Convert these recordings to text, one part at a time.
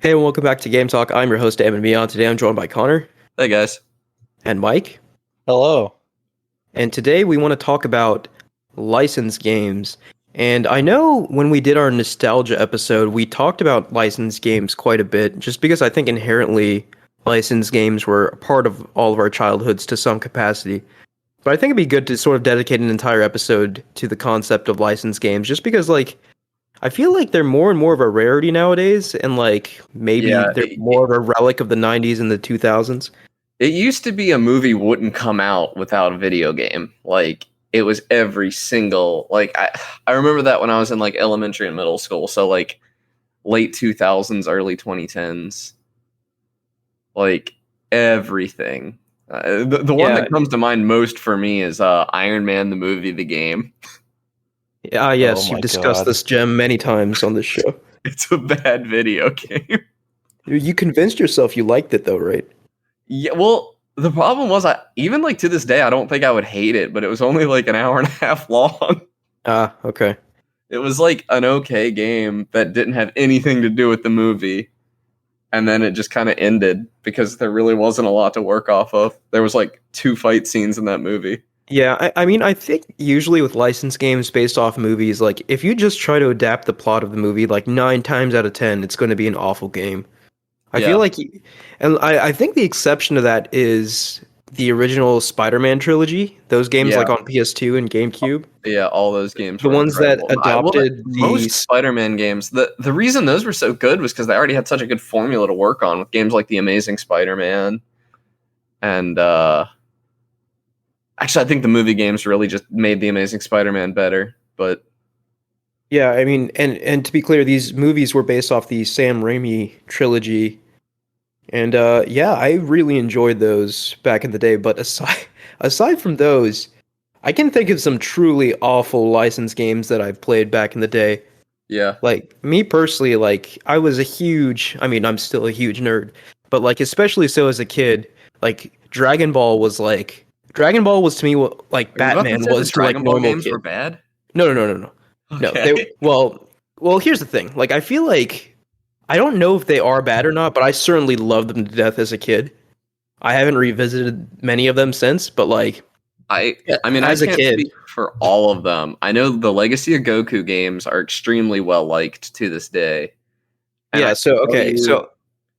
Hey, and welcome back to Game Talk. I'm your host, Evan Beyond. Today I'm joined by Connor Hey guys. and Mike. Hello. And today we want to talk about licensed games. And I know when we did our nostalgia episode, we talked about licensed games quite a bit, just because I think inherently licensed games were a part of all of our childhoods to some capacity. But I think it'd be good to sort of dedicate an entire episode to the concept of licensed games, just because, I feel like they're more and more of a rarity nowadays, and maybe Yeah, they're more of a relic of the 90s and the 2000s. it used to be a movie wouldn't come out without a video game. Like it was every single I remember that when I was in like elementary and middle school. So like late 2000s, early 2010s. Like everything. The one Yeah. that comes to mind most for me is Iron Man the movie, the game. Yes, Oh you've my discussed God. this gem many times on this show. It's a bad video game. You convinced yourself you liked it, though, right? Yeah, well, the problem was I even like to this day I don't think I would hate it, but it was only like an hour and a half long. Ah, okay. It was like an okay game that didn't have anything to do with the movie. And then it just kind of ended because there really wasn't a lot to work off of. There was like 2 fight scenes in that movie. Yeah, I mean, I think usually with licensed games based off movies, like, if you just try to adapt the plot of the movie, like, 9 times out of 10, it's going to be an awful game. I Yeah. feel like, and I think the exception to that is the original Spider-Man trilogy, those games Yeah. like on PS2 and GameCube. Yeah, all those games The were ones that incredible. adopted most the Spider-Man games, the reason those were so good was because they already had such a good formula to work on with games like The Amazing Spider-Man. And actually I think the movie games really just made The Amazing Spider-Man better. But Yeah, I mean, and to be clear, these movies were based off the Sam Raimi trilogy, and yeah, I really enjoyed those back in the day. But aside from those, I can think of some truly awful licensed games that I've played back in the day. yeah. Like me personally, I was I mean, I'm still a huge nerd, but like especially so as a kid, like Dragon Ball was to me what like Are you about to Batman say the was to like Dragon Ball normal games kids. were bad? No. No, Okay. well, here's the thing. Like, I feel like I don't know if they are bad or not, but I certainly loved them to death as a kid. I haven't revisited many of them since, but like, I yeah, mean, as I a can't kid, speak for all of them. I know the Legacy of Goku games are extremely well liked to this day. And yeah. I So tell okay, you, so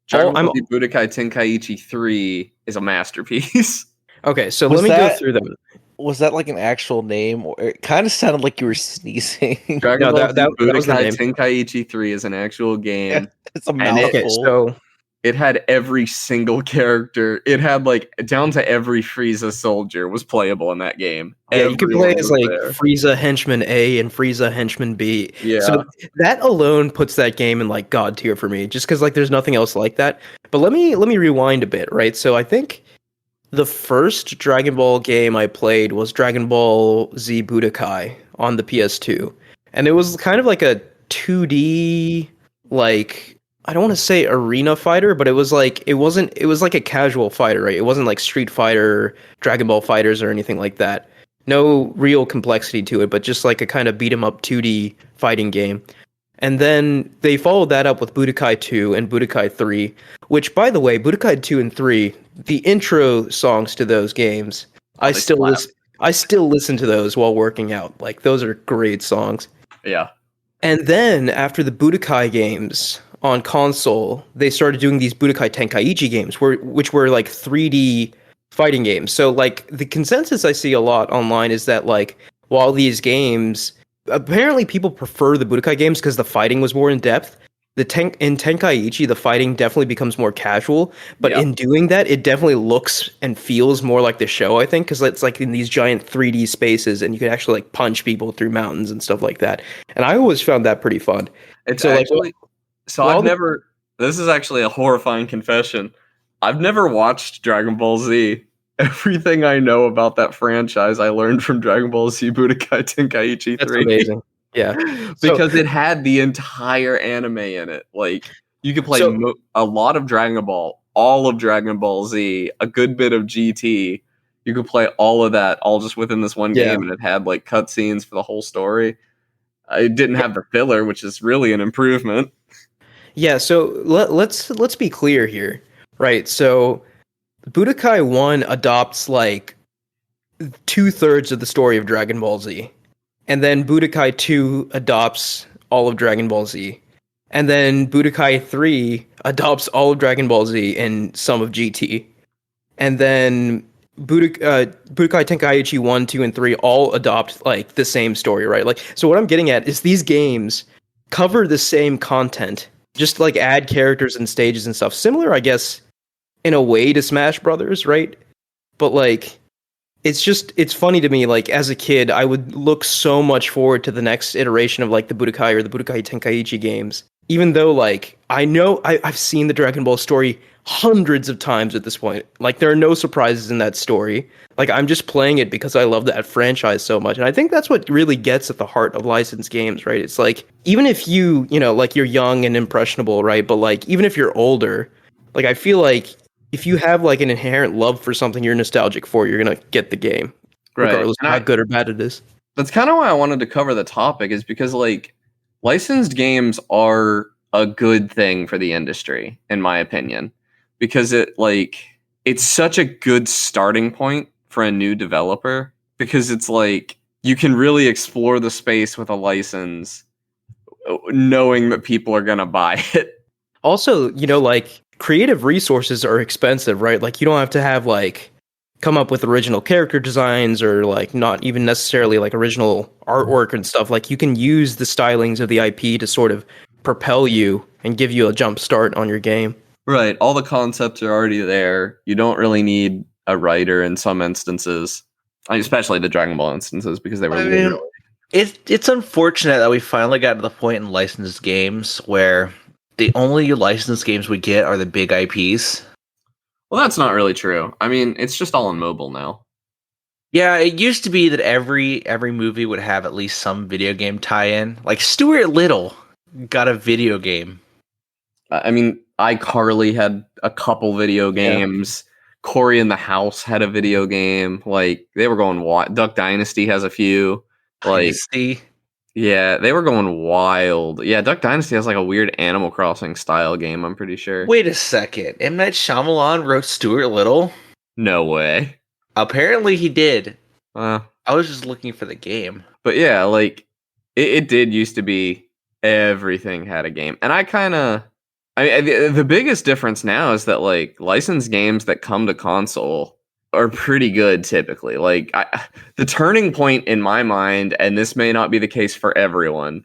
Dragon I'm Ball Z Budokai Tenkaichi 3 is a masterpiece. okay. So Was let me go that- through them. Was that like an actual name? Or it kind of sounded like you were sneezing. Dragon No, Ball that Z was the Budokai name. Tenkaichi 3 is an actual game. It's a And mouthful. Okay, so It had every single character. It had like down to every Frieza soldier was playable in that game. yeah, you can play Everyone as was like there. Frieza Henchman A and Frieza Henchman B. Yeah. So that alone puts that game in like god tier for me, just because like there's nothing else like that. But let me rewind a bit, right? So I think the first Dragon Ball game I played was Dragon Ball Z Budokai on the PS2. And it was kind of like a 2D, like, I don't want to say arena fighter, but it was like it was like a casual fighter, right? It wasn't like Street Fighter, Dragon Ball Fighters or anything like that. No real complexity to it, but just like a kind of beat 'em up 2D fighting game. And then they followed that up with Budokai 2 and Budokai 3, which, by the way, Budokai 2 and 3, the intro songs to those games, they slap. I still listen to those while working out. Like, those are great songs. Yeah. And then after the Budokai games on console, they started doing these Budokai Tenkaichi games, which were like 3D fighting games. So like the consensus I see a lot online is that like while these games apparently people prefer the Budokai games because the fighting was more in depth. In Tenkaichi, the fighting definitely becomes more casual, but Yeah. in doing that, it definitely looks and feels more like the show, I think, because it's like in these giant 3D spaces, and you can actually like punch people through mountains and stuff like that. And I always found that pretty fun. It's So, like, actually so well, I've never this is actually a horrifying confession. I've never watched Dragon Ball Z. Everything I know about that franchise I learned from Dragon Ball Z Budokai Tenkaichi That's 3. amazing. Yeah. Because it had the entire anime in it. Like you could play So- a lot of Dragon Ball, all of Dragon Ball Z, a good bit of GT. You could play all of that all just within this one Yeah. game, and it had like cutscenes for the whole story. It didn't have the filler, which is really an improvement. Yeah, so let's be clear here, right? So Budokai 1 adopts like 2/3 of the story of Dragon Ball Z. And then Budokai 2 adopts all of Dragon Ball Z. And then Budokai 3 adopts all of Dragon Ball Z and some of GT. And then Budokai Tenkaichi 1, 2, and 3 all adopt like the same story, right? Like, so what I'm getting at is these games cover the same content, just like add characters and stages and stuff. Similar, I guess, in a way to Smash Brothers, right? But like it's funny to me, like as a kid I would look so much forward to the next iteration of like the Budokai or the Budokai Tenkaichi games, even though like I know I've seen the Dragon Ball story hundreds of times at this point. Like there are no surprises in that story. Like I'm just playing it because I love that franchise so much. And I think that's what really gets at the heart of licensed games, right? It's like even if you know, like you're young and impressionable, right? But like even if you're older, like I feel like if you have like an inherent love for something you're nostalgic for, you're gonna get the game, regardless of how good or bad it is. That's kind of why I wanted to cover the topic, is because like licensed games are a good thing for the industry, in my opinion, because it's such a good starting point for a new developer, because it's like you can really explore the space with a license, knowing that people are gonna buy it. Also, you know, like creative resources are expensive, right? Like you don't have to have like come up with original character designs or like not even necessarily like original artwork and stuff. Like you can use the stylings of the IP to sort of propel you and give you a jump start on your game. Right. All the concepts are already there. You don't really need a writer in some instances, especially the Dragon Ball instances, because they were literally... It's unfortunate that we finally got to the point in licensed games where the only licensed games we get are the big IPs. Well, that's not really true. I mean, it's just all on mobile now. Yeah, it used to be that every movie would have at least some video game tie-in. Like Stuart Little got a video game. I mean, iCarly had a couple video games. Yeah. Cory in the House had a video game. Like they were going wild. Duck Dynasty has a few. Like Dynasty. Yeah, they were going wild. Yeah, Duck Dynasty has like a weird Animal Crossing style game, I'm pretty sure. Wait a second. M. Night Shyamalan wrote Stuart Little? No way. Apparently he did. I was just looking for the game. But yeah, like it did used to be everything had a game. And the biggest difference now is that like licensed games that come to console are pretty good typically. Like the turning point in my mind, and this may not be the case for everyone,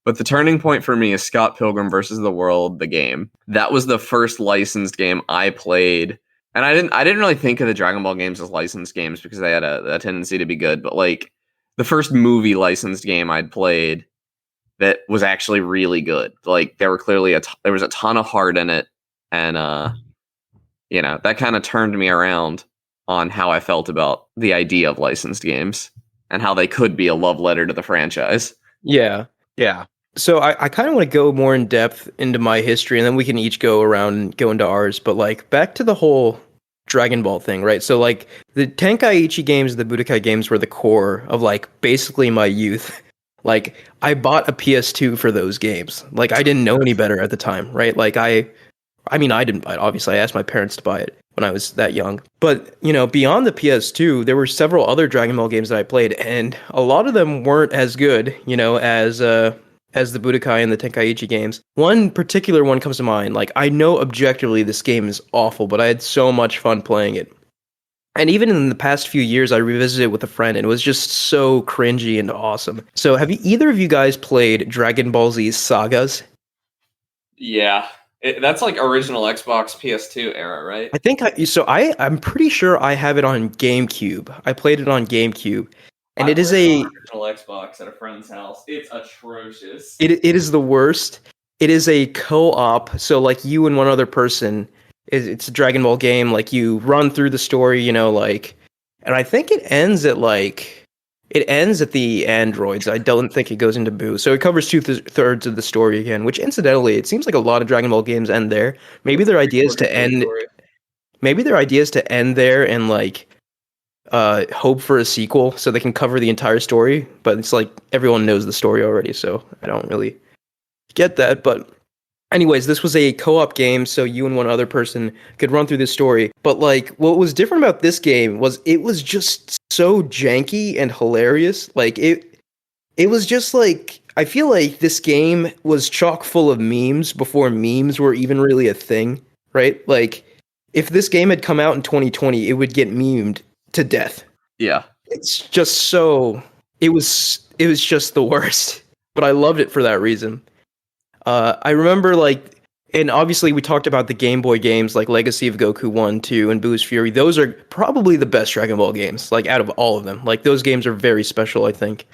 but the turning point for me is Scott Pilgrim versus the World, the game. That was the first licensed game I played. And I didn't really think of the Dragon Ball games as licensed games because they had a tendency to be good, but like the first movie licensed game I'd played that was actually really good. Like there were clearly there was a ton of heart in it, and that kind of turned me around on how I felt about the idea of licensed games and how they could be a love letter to the franchise. Yeah. So I kind of want to go more in depth into my history, and then we can each go around and go into ours. But like back to the whole Dragon Ball thing, right? So like the Tenkaichi games, the Budokai games were the core of like basically my youth. Like I bought a PS2 for those games. Like I didn't know any better at the time, right? Like I mean, I didn't buy it. Obviously, I asked my parents to buy it when I was that young. But, you know, beyond the PS2, there were several other Dragon Ball games that I played, and a lot of them weren't as good, you know, as the Budokai and the Tenkaichi games. One particular one comes to mind. Like, I know objectively this game is awful, but I had so much fun playing it. And even in the past few years, I revisited it with a friend, and it was just so cringy and awesome. So have either of you guys played Dragon Ball Z Sagas? Yeah. That's like original Xbox PS2 era, right? I think I'm pretty sure I have it on GameCube. I played it on GameCube, and it is a original Xbox at a friend's house. It's atrocious. It is the worst. It is a co-op, so like you and one other person. It's a Dragon Ball game. Like you run through the story, you know, like, and I think it ends at the androids. I don't think it goes into Boo. So it covers 2/3 of the story again, which incidentally, it seems like a lot of Dragon Ball games end there. Maybe their idea is to end there and like hope for a sequel so they can cover the entire story. But it's like everyone knows the story already, so I don't really get that. But Anyways, this was a co-op game, so you and one other person could run through this story. But like, what was different about this game was it was just so janky and hilarious. Like it was just like I feel like this game was chock full of memes before memes were even really a thing, right? Like if this game had come out in 2020, it would get memed to death. Yeah. It's just so it was just the worst. But I loved it for that reason. I remember like, and obviously we talked about the Game Boy games like Legacy of Goku 1, 2, and Boo's Fury. Those are probably the best Dragon Ball games, like out of all of them. Like those games are very special, I think.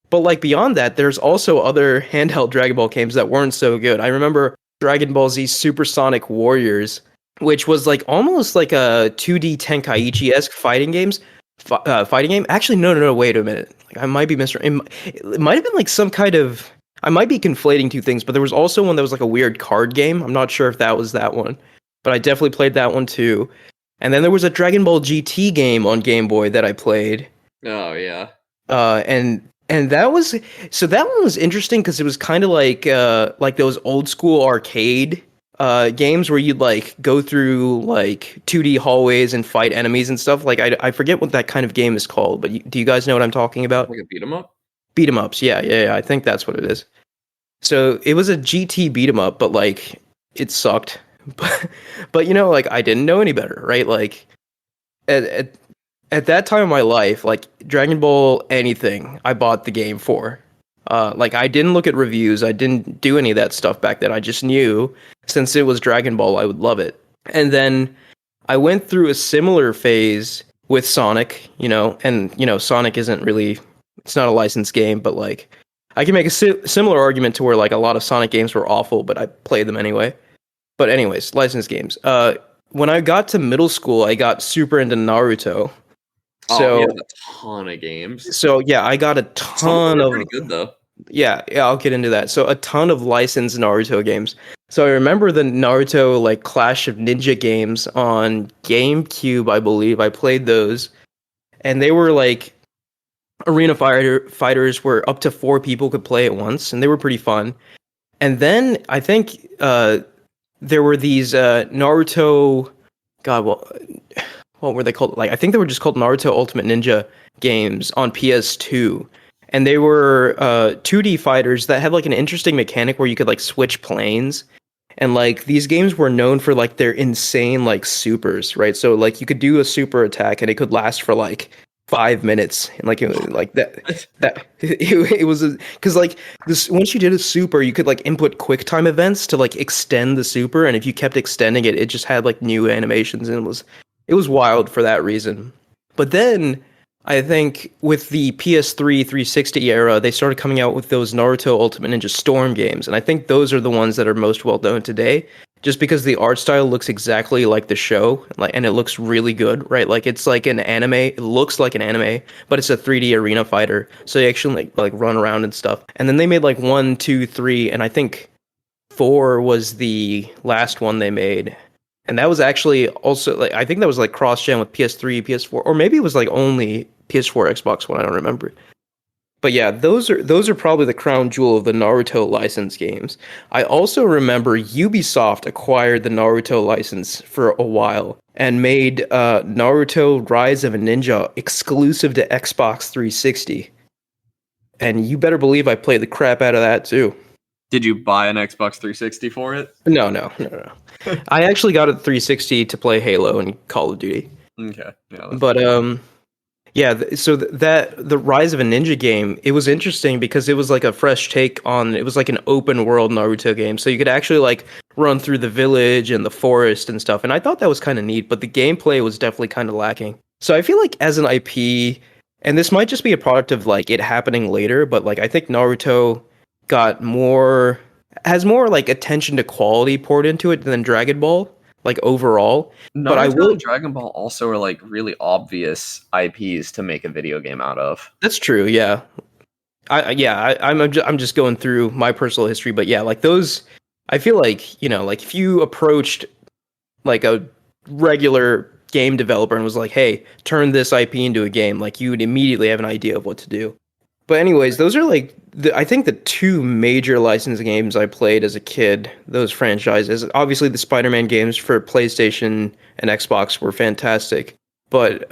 But like beyond that, there's also other handheld Dragon Ball games that weren't so good. I remember Dragon Ball Z Supersonic Warriors, which was like almost like a 2D Tenkaichi-esque fighting games. Fighting game? Actually, no, wait a minute. Like, I might be it might have been like some kind of... I might be conflating two things, but there was also one that was like a weird card game. I'm not sure if that was that one, but I definitely played that one too. And then there was a Dragon Ball GT game on Game Boy that I played. Oh yeah. And that was that one was interesting because it was kind of like those old school arcade games where you'd like go through like 2D hallways and fight enemies and stuff. Like I forget what that kind of game is called, but do you guys know what I'm talking about? Like a beat 'em up? Beat 'em ups, yeah. I think that's what it is. So it was a GT beat 'em up, but like it sucked. But you know, like I didn't know any better, right? Like at that time of my life, like Dragon Ball anything, I bought the game for. Like I didn't look at reviews, I didn't do any of that stuff back then. I just knew since it was Dragon Ball, I would love it. And then I went through a similar phase with Sonic, you know, and you know, Sonic isn't really, it's not a licensed game, but like I can make a similar argument to where like a lot of Sonic games were awful, but I played them anyway. But anyways, licensed games. When I got to middle school, I got super into Naruto. So yeah, a ton of games. So yeah, I got a ton of pretty good though. Yeah, I'll get into that. So a ton of licensed Naruto games. So I remember the Naruto like Clash of Ninja games on GameCube, I believe. I played those, and they were like arena fighters where up to 4 people could play at once, and they were pretty fun. And then I think there were these Naruto. God, what were they called? Like I think they were just called Naruto Ultimate Ninja games on PS2. And they were 2D fighters that had like an interesting mechanic where you could like switch planes. And like these games were known for like their insane like supers, right? So like you could do a super attack and it could last for like 5 minutes, and like it was because like this, once you did a super, you could like input quick time events to like extend the super, and if you kept extending it, it just had like new animations, and it was wild for that reason. But then I think with the PS3 360 era, they started coming out with those Naruto Ultimate Ninja Storm games, and I think those are the ones that are most well known today, just because the art style looks exactly like the show, like, and it looks really good, right? Like it's like an anime. It looks like an anime, but it's a 3D arena fighter, so you actually like run around and stuff. And then they made like 1, 2, 3, and I think 4 was the last one they made. And that was actually also like I think that was like cross-gen with PS3, PS4, or maybe it was like only PS4, Xbox One. I don't remember. But yeah, those are probably the crown jewel of the Naruto license games. I also remember Ubisoft acquired the Naruto license for a while and made Naruto Rise of a Ninja exclusive to Xbox 360. And you better believe I played the crap out of that too. Did you buy an Xbox 360 for it? No. I actually got a 360 to play Halo and Call of Duty. Okay. Yeah, but yeah, so the Rise of a Ninja game, it was interesting because it was like a fresh take on, it was like an open world Naruto game. So you could actually like run through the village and the forest and stuff. And I thought that was kind of neat, but the gameplay was definitely kind of lacking. So I feel like as an IP, and this might just be a product of like it happening later, but like I think Naruto has more like attention to quality poured into it than Dragon Ball, like overall. Naruto but I will and Dragon Ball also are like really obvious IPs to make a video game out of. That's true, yeah. I'm just going through my personal history, but yeah, like those, I feel like, you know, like if you approached like a regular game developer and was like, hey, turn this IP into a game, like you would immediately have an idea of what to do. But anyways, those are like I think the two major licensed games I played as a kid, those franchises, obviously the Spider-Man games for PlayStation and Xbox were fantastic, but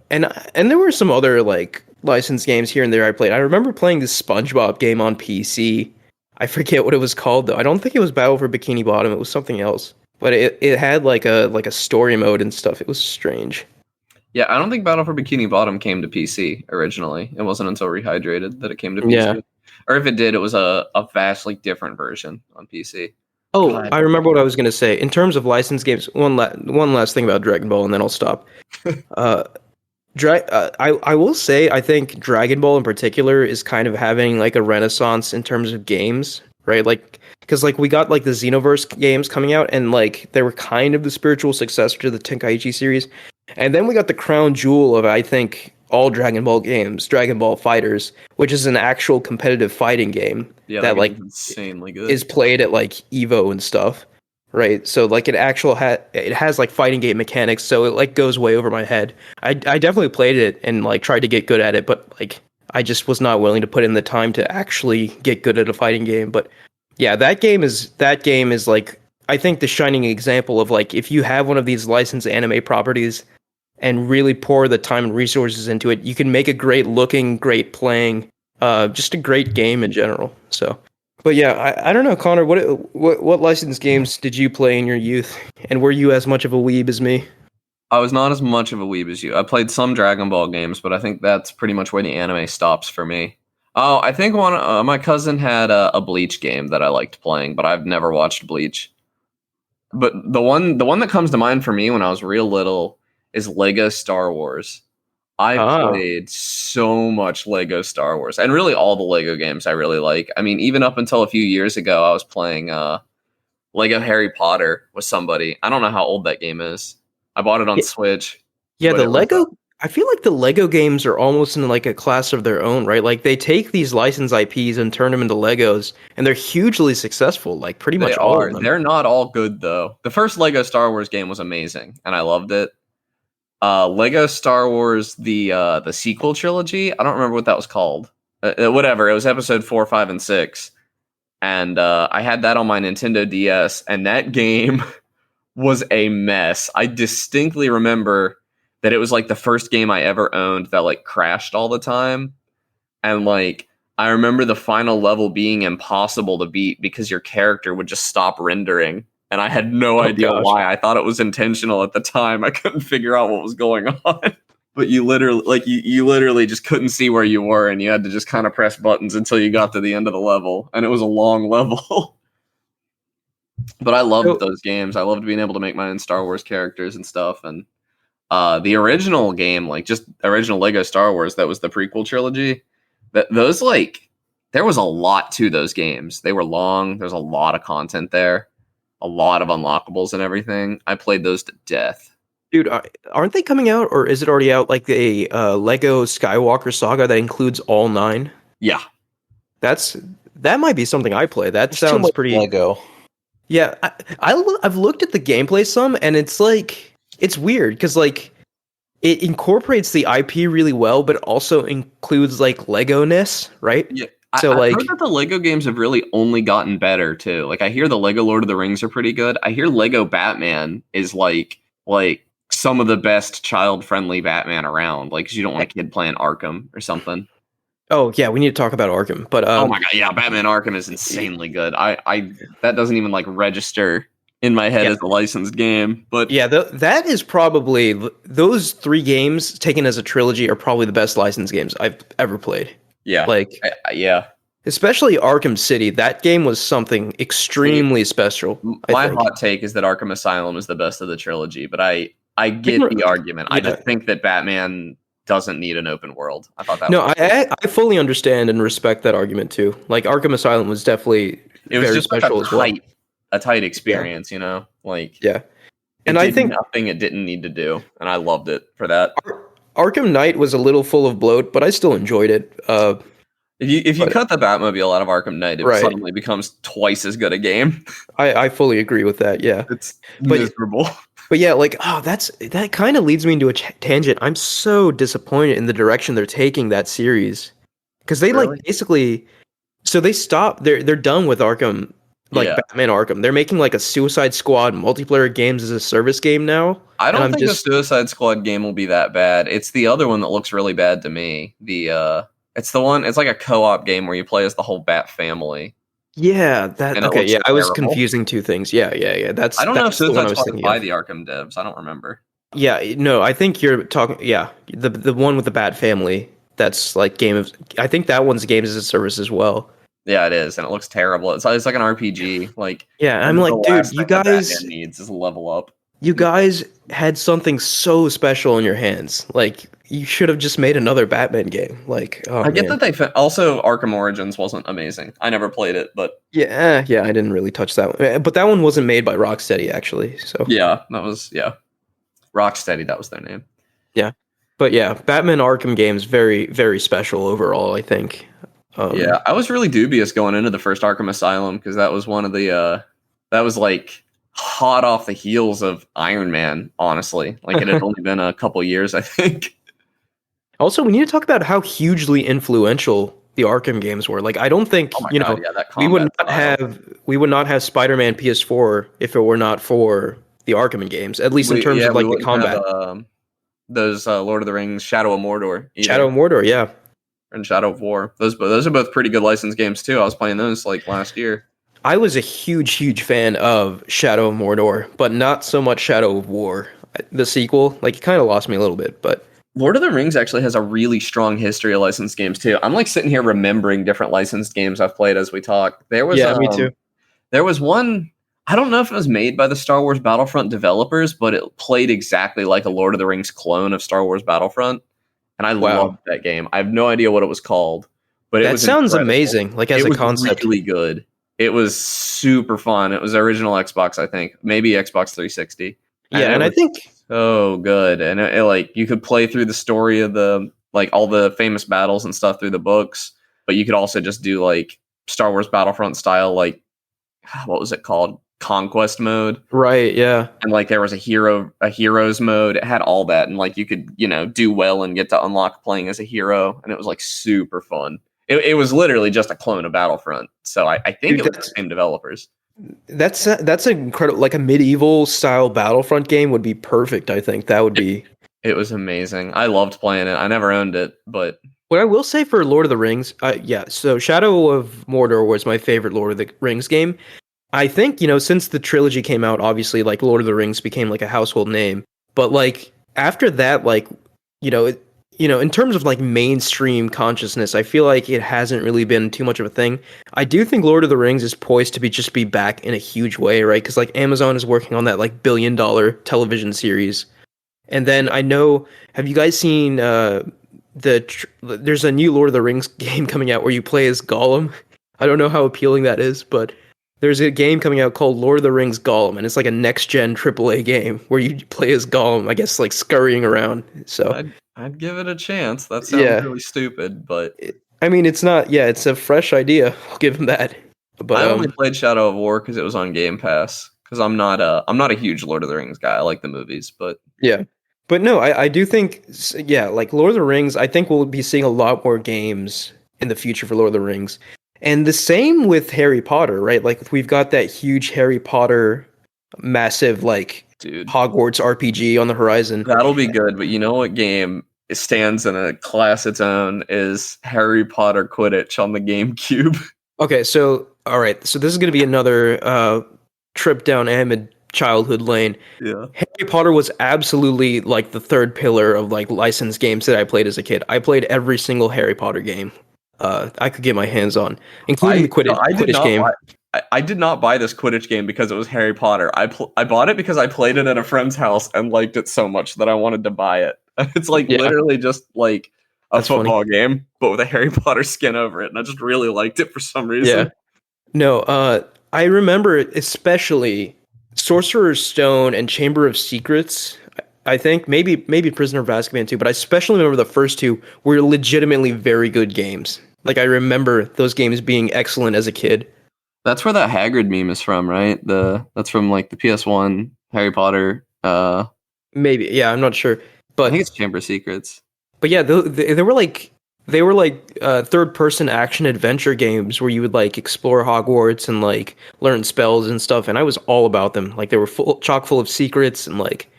and there were some other like licensed games here and there I played. I remember playing this SpongeBob game on PC. I forget what it was called though. I don't think it was Battle for Bikini Bottom. It was something else, but it had like a story mode and stuff. It was strange. Yeah, I don't think Battle for Bikini Bottom came to PC originally. It wasn't until Rehydrated that it came to PC. Yeah. Or if it did, it was a vastly different version on PC. Oh, God. I remember what I was going to say. In terms of licensed games, one last thing about Dragon Ball, and then I'll stop. I will say, I think Dragon Ball in particular is kind of having like a renaissance in terms of games, right? Like, because like we got like the Xenoverse games coming out, and like they were kind of the spiritual successor to the Tenkaichi series. And then we got the crown jewel of, I think, all Dragon Ball games, Dragon Ball Fighters, which is an actual competitive fighting game that like insanely good. is played at like Evo and stuff, right? So like it has like fighting game mechanics, so it like goes way over my head. I definitely played it and like tried to get good at it, but like I just was not willing to put in the time to actually get good at a fighting game. But yeah, that game is like, I think, the shining example of like, if you have one of these licensed anime properties and really pour the time and resources into it, you can make a great looking, great playing, just a great game in general. So, but yeah, I don't know, Connor, what licensed games did you play in your youth, and were you as much of a weeb as me? I was not as much of a weeb as you. I played some Dragon Ball games, but I think that's pretty much where the anime stops for me. Oh, I think my cousin had a Bleach game that I liked playing, but I've never watched Bleach. But the one that comes to mind for me when I was real little is Lego Star Wars. I played so much Lego Star Wars, and really all the Lego games I really like. I mean, even up until a few years ago, I was playing Lego Harry Potter with somebody. I don't know how old that game is. I bought it on Switch. Yeah, the Lego. I feel like the Lego games are almost in like a class of their own, right? Like they take these licensed IPs and turn them into Legos, and they're hugely successful. Like pretty much all of them. They're not all good though. The first Lego Star Wars game was amazing, and I loved it. Lego Star Wars, the sequel trilogy. I don't remember what that was called. Whatever. It was episode 4, 5, and 6, and I had that on my Nintendo DS, and that game was a mess. I distinctly remember that it was like the first game I ever owned that like crashed all the time. And like, I remember the final level being impossible to beat because your character would just stop rendering. And I had no idea why. I thought it was intentional at the time. I couldn't figure out what was going on. But you literally just couldn't see where you were, and you had to just kind of press buttons until you got to the end of the level. And it was a long level. But I loved those games. I loved being able to make my own Star Wars characters and stuff. And the original game, like just original Lego Star Wars, that was the prequel trilogy. Those, like, there was a lot to those games. They were long. There's a lot of content there, a lot of unlockables and everything. I played those to death. Dude, aren't they coming out, or is it already out, like a Lego Skywalker saga that includes all 9? Yeah, that might be something I play. That sounds pretty Lego. Yeah, I've looked at the gameplay some, and it's like, it's weird because like it incorporates the IP really well, but also includes like Lego-ness, right? Yeah. So I've heard that the Lego games have really only gotten better too. Like I hear the Lego Lord of the Rings are pretty good. I hear Lego Batman is like some of the best child-friendly Batman around. Like, 'cause you don't want a kid playing Arkham or something. Oh yeah, we need to talk about Arkham. But oh my god, yeah, Batman Arkham is insanely good. I that doesn't even like register in my head as a licensed game. But yeah, that is probably, those 3 games taken as a trilogy are probably the best licensed games I've ever played. Yeah, like yeah, especially Arkham City. That game was something extremely special. My hot take is that Arkham Asylum is the best of the trilogy, but I get the argument. Yeah. I just think that Batman doesn't need an open world. I thought that. No, I fully understand and respect that argument too. Like Arkham Asylum was definitely very just special like as well. A tight experience, you know, like and I think nothing it didn't need to do, and I loved it for that. Arkham Knight was a little full of bloat, but I still enjoyed it. If you cut the Batmobile out of Arkham Knight, it suddenly becomes twice as good a game. I fully agree with that. Yeah, it's miserable. But yeah, like, that kind of leads me into a tangent. I'm so disappointed in the direction they're taking that series, because they like basically So they stopped. They're done with Arkham, like Yeah. Batman Arkham. They're making like a Suicide Squad multiplayer games as a service game now. I And don't I'm think the just Suicide Squad game will be that bad. It's the other one that looks really bad to me. It's the one. It's like a co-op game where you play as the whole Bat family, yeah, that and it okay, looks yeah. I was terrible. confusing two things. Yeah. I don't know if That's the one I Suicide was Squad is thinking by of. the Arkham devs. I don't remember. Yeah, no, I think you're talking. Yeah, the one with the Bat Family. That's like game of. I think that one's games as a service as well. Yeah, it is, and it looks terrible. It's like an RPG. Like, Yeah, that I'm is the like, dude, last thing that Batman needs is a level up. you guys had something so special in your hands. Like, you should have just made another Batman game. Like, oh I get man. that also Arkham Origins wasn't amazing. I never played it, but Yeah, I didn't really touch that one. But that one wasn't made by Rocksteady actually. So yeah, Rocksteady. That was their name. yeah, but yeah, Batman Arkham games very very special overall. I think. Yeah, I was really dubious going into the first Arkham Asylum because that was one of the that was like hot off the heels of Iron Man. Honestly, like it had only been a couple years, I think. Also, we need to talk about how hugely influential the Arkham games were. Like, I don't think Oh my god, yeah, that we would combat style. we would not have Spider-Man PS4 if it were not for the Arkham games. At least in terms of We like the wouldn't combat. have those Lord of the Rings, Shadow of Mordor, either. Shadow of Mordor, yeah. And Shadow of War. Those are both pretty good licensed games too. I was playing those like last year. I was a huge fan of Shadow of Mordor, but not so much Shadow of War. The sequel, like, it kind of lost me a little bit, but Lord of the Rings actually has a really strong history of licensed games too. I'm like sitting here remembering different licensed games I've played as we talk. me too. There was one. I don't know if it was made by the Star Wars Battlefront developers, but it played exactly like a Lord of the Rings clone of Star Wars Battlefront, and I Wow. loved that game. I have no idea what it was called, but it That was sounds incredible. amazing, like as It a was concept. really good. It was super fun. It was original Xbox, I think, maybe Xbox 360. Yeah, and it I was think so good, and it like you could play through the story of the like all the famous battles and stuff through the books, but you could also just do like Star Wars Battlefront style, like what was it called, conquest mode, right, yeah. and like there was a heroes mode. It had all that, and like you could do well and get to unlock playing as a hero, and it was like super fun. It was literally just a clone of Battlefront, so I think Dude, it was the same developers. That's incredible. Like a medieval style Battlefront game would be perfect. I think that would be. It was amazing. I loved playing it. I never owned it, but What I will say for Lord of the Rings, yeah. So Shadow of Mordor was my favorite Lord of the Rings game. I think since the trilogy came out, obviously like Lord of the Rings became like a household name. But like after that, like in terms of like mainstream consciousness, I feel like it hasn't really been too much of a thing. I do think Lord of the Rings is poised to be back in a huge way, right? Because like Amazon is working on that like $1 billion television series, and then I know, have you guys seen there's a new Lord of the Rings game coming out where you play as Gollum. I don't know how appealing that is, but there's a game coming out called Lord of the Rings Gollum, and it's like a next-gen AAA game where you play as Gollum, I guess, like scurrying around. So I'd give it a chance. That sounds really stupid, but I mean, it's not. Yeah, it's a fresh idea. I'll give him that. But I only played Shadow of War because it was on Game Pass. Because I'm not a huge Lord of the Rings guy. I like the movies, but yeah. But no, I do think, yeah, like Lord of the Rings, I think we'll be seeing a lot more games in the future for Lord of the Rings. And the same with Harry Potter, right? Like we've got that huge Harry Potter massive like dude, Hogwarts RPG on the horizon. that'll be good. But you know what game stands in a class its own is Harry Potter Quidditch on the GameCube. Okay, so all right, so this is going to be another trip down Ahmed childhood lane. Yeah. Harry Potter was absolutely like the third pillar of like licensed games that I played as a kid. I played every single Harry Potter game I could get my hands on, including the Quidditch game. I did not buy this Quidditch game because it was Harry Potter. I bought it because I played it at a friend's house and liked it so much that I wanted to buy it. It's like literally just like a football game, but with a Harry Potter skin over it, and I just really liked it for some reason. Yeah. No, I remember especially Sorcerer's Stone and Chamber of Secrets. I think maybe Prisoner of Azkaban too, but I especially remember the first two were legitimately very good games. Like I remember those games being excellent as a kid. That's where that Hagrid meme is from, right? That's from like the PS1 Harry Potter. Maybe, yeah, I'm not sure, but I think it's Chamber of Secrets. But yeah, there were like They were like third-person action adventure games where you would like explore Hogwarts and like learn spells and stuff, and I was all about them. Like they were chock full of secrets, and like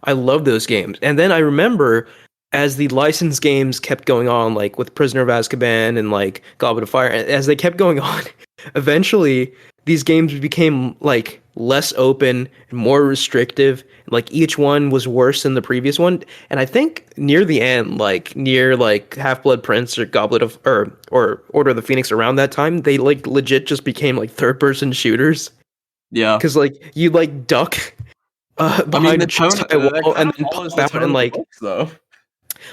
I love those games. And then I remember as the licensed games kept going on, like with Prisoner of Azkaban and like Goblet of Fire, as they kept going on, eventually these games became like less open and more restrictive. Like each one was worse than the previous one. And I think near the end, like near like Half-Blood Prince or Goblet of or Order of the Phoenix around that time, they like legit just became like third-person shooters. Yeah. Because like you like duck behind the a chest high wall and then pop out and like books, though.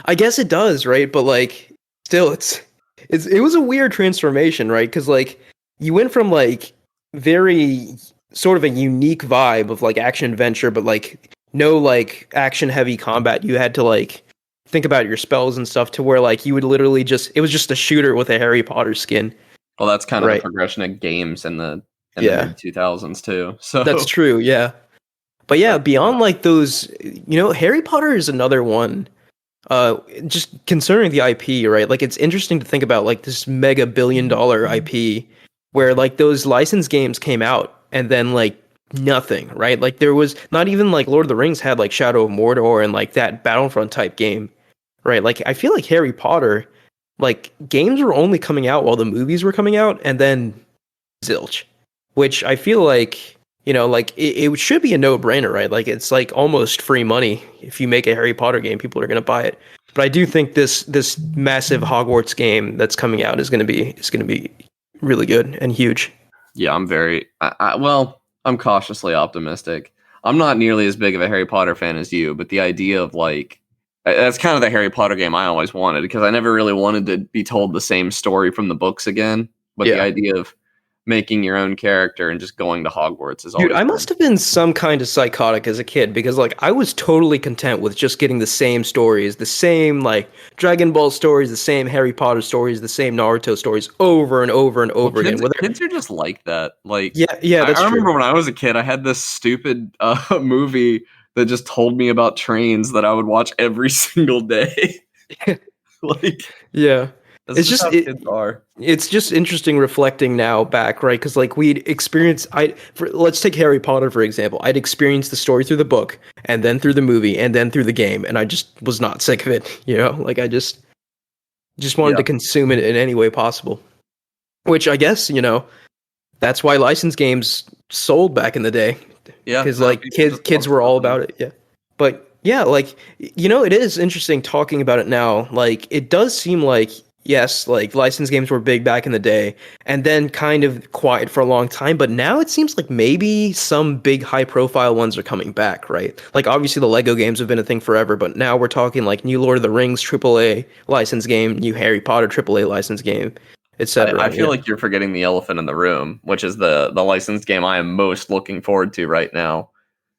I guess it does, right? But like still it was a weird transformation, right? Because like you went from like very sort of a unique vibe of like action adventure, but like no like action heavy combat. You had to like think about your spells and stuff to where like you would literally just it was just a shooter with a Harry Potter skin. Well, that's kind of Right. the progression of games in the Yeah. mid 2000s too. So That's true, yeah. But yeah, beyond like those, Harry Potter is another one. Just concerning the IP, right? Like it's interesting to think about like this mega billion-dollar IP where like those licensed games came out and then like nothing, right? Like there was not even like Lord of the Rings had like Shadow of Mordor and like that Battlefront type game, right? Like I feel like Harry Potter, like games were only coming out while the movies were coming out and then zilch, which I feel like like it should be a no-brainer, right? Like it's like almost free money if you make a Harry Potter game, people are going to buy it. But I do think this massive Hogwarts game that's coming out is going to be really good and huge. yeah, I'm cautiously optimistic. I'm not nearly as big of a Harry Potter fan as you, but the idea of like that's kind of the Harry Potter game I always wanted because I never really wanted to be told the same story from the books again. But the idea of making your own character and just going to Hogwarts is always Dude, I must have been some kind of psychotic as a kid because like I was totally content with just getting the same stories, the same like Dragon Ball stories, the same Harry Potter stories, the same Naruto stories over and over and over again. Kids are just like that. Like yeah, that's I remember true. when I was a kid, I had this stupid movie that just told me about trains that I would watch every single day. Like yeah. it's just how kids are. It's just interesting reflecting now back, right? Because like we'd experienced, let's take Harry Potter for example. I'd experienced the story through the book, and then through the movie, and then through the game, and I just was not sick of it. Like I just wanted to consume it in any way possible. Which I guess that's why licensed games sold back in the day. Yeah, because like kids were all about it. Yeah, but yeah, like it is interesting talking about it now. Like it does seem like. Yes, like licensed games were big back in the day and then kind of quiet for a long time, but now it seems like maybe some big high profile ones are coming back, right? Like obviously the Lego games have been a thing forever, but now we're talking like new Lord of the Rings AAA licensed game, new Harry Potter AAA licensed game, etc. I feel like you're forgetting the elephant in the room, which is the licensed game I am most looking forward to right now,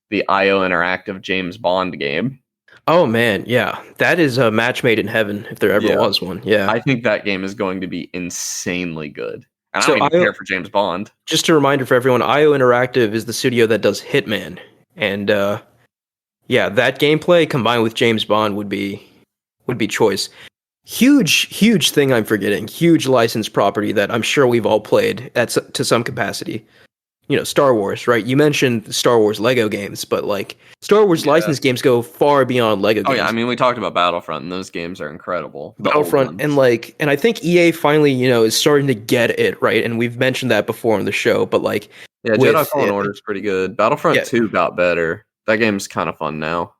the IO Interactive James Bond game. Oh man, yeah, that is a match made in heaven if there ever was one. Yeah, I think that game is going to be insanely good. And I don't even care for James Bond. Just a reminder for everyone: IO Interactive is the studio that does Hitman, and yeah, that gameplay combined with James Bond would be choice. Huge thing I'm forgetting. Huge licensed property that I'm sure we've all played to some capacity. Star Wars, right? You mentioned Star Wars Lego games, but like Star Wars licensed games go far beyond Lego games. Oh yeah, I mean we talked about Battlefront, and those games are incredible. Battlefront, and I think EA finally, is starting to get it right, and we've mentioned that before on the show. But like, yeah, Jedi Fallen Order is pretty good. Battlefront 2 got better. That game's kind of fun now.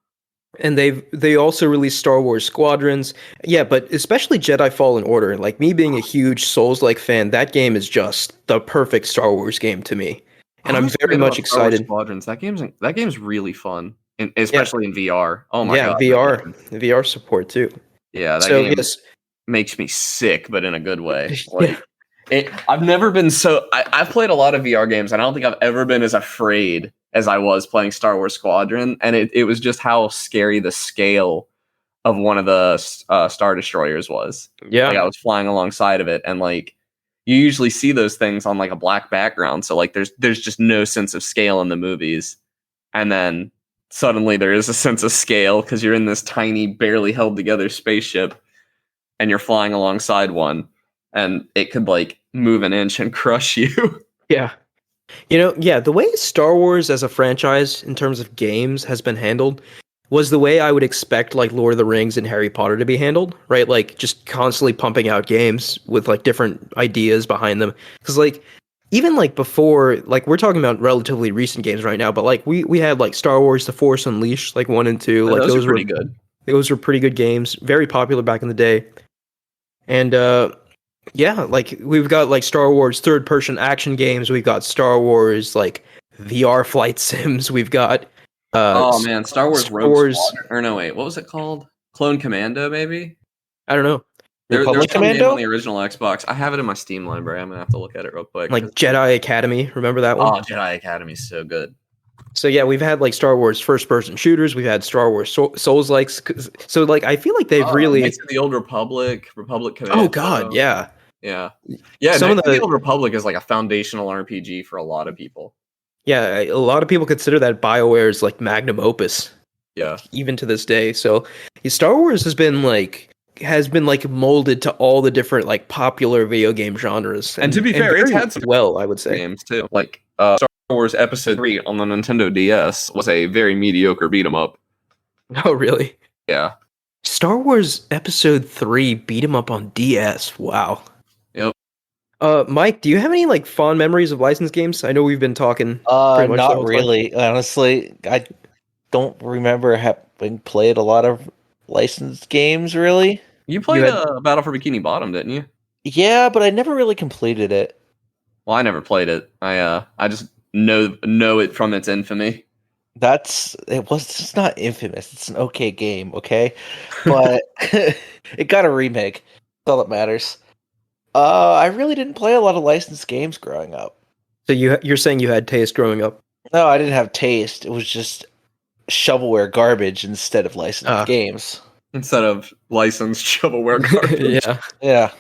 And they also released Star Wars Squadrons. Yeah, but especially Jedi Fallen Order. Like me being a huge Souls-like fan, that game is just the perfect Star Wars game to me. And I'm very much excited. Squadrons. That game's really fun, especially in VR. Oh my god! VR support too. Yeah, that game makes me sick, but in a good way. Like, I've never been so. I've played a lot of VR games, and I don't think I've ever been as afraid as I was playing Star Wars Squadron. And it was just how scary the scale of one of the Star Destroyers was. Yeah, like I was flying alongside of it, and like. You usually see those things on like a black background. So like there's just no sense of scale in the movies. And then suddenly there is a sense of scale because you're in this tiny, barely held together spaceship. and you're flying alongside one, and it could like move an inch and crush you. Yeah. Yeah, the way Star Wars as a franchise in terms of games has been handled was the way I would expect like Lord of the Rings and Harry Potter to be handled, right? Like just constantly pumping out games with like different ideas behind them. Because like even like before, like we're talking about relatively recent games right now, but like we had like Star Wars: The Force Unleashed, like 1 and 2, like those are pretty good. Those were pretty good games, very popular back in the day. And yeah, like we've got like Star Wars third person action games, we've got Star Wars like VR flight sims, we've got oh man, Star Wars Star Rogue Wars, Squadron. Or no, wait, what was it called? Clone Commando, maybe? I don't know. There's Republic some game Commando? on the original Xbox. I have it in my Steam library. I'm gonna have to look at it real quick. Like Jedi Academy, remember that one? Oh, Jedi Academy's so good. So yeah, we've had like Star Wars first person shooters, we've had Star Wars Souls likes. So like I feel like they've really Knights of the Old Republic Commando. Oh god, yeah. Yeah. Some Knights of the Old Republic is like a foundational RPG for a lot of people. Yeah, a lot of people consider that BioWare's like magnum opus. Yeah. Even to this day. So Star Wars has been like molded to all the different like popular video game genres. And to be fair, it's very had some well, I would say. games too. Like Star Wars Episode 3 on the Nintendo DS was a very mediocre beat 'em up. Oh, really? Yeah. Star Wars Episode 3 beat 'em up on DS. Wow. Yep. Mike, do you have any like fond memories of licensed games? I know we've been talking pretty much the Not whole time. really. Honestly, I don't remember having played a lot of licensed games. Really. You played Battle for Bikini Bottom, didn't you? Yeah, but I never really completed it. Well, I never played it. I just know it from its infamy. It's not infamous. It's an okay game, okay? But it got a remake. That's all that matters. I really didn't play a lot of licensed games growing up. So you're saying you had taste growing up? No, I didn't have taste. It was just shovelware garbage instead of licensed games. Instead of licensed shovelware garbage. Yeah.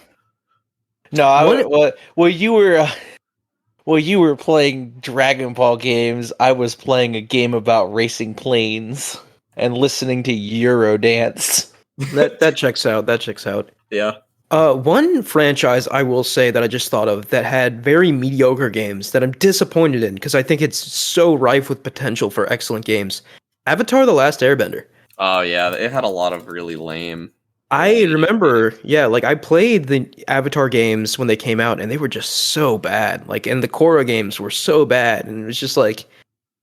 No, while you were playing Dragon Ball games, I was playing a game about racing planes and listening to Eurodance. That checks out. That checks out. Yeah. One franchise I will say that I just thought of that had very mediocre games that I'm disappointed in because I think it's so rife with potential for excellent games. Avatar: The Last Airbender. Oh yeah, it had a lot of really lame. I remember, yeah, like I played the Avatar games when they came out and they were just so bad. Like, and the Korra games were so bad, and it was just like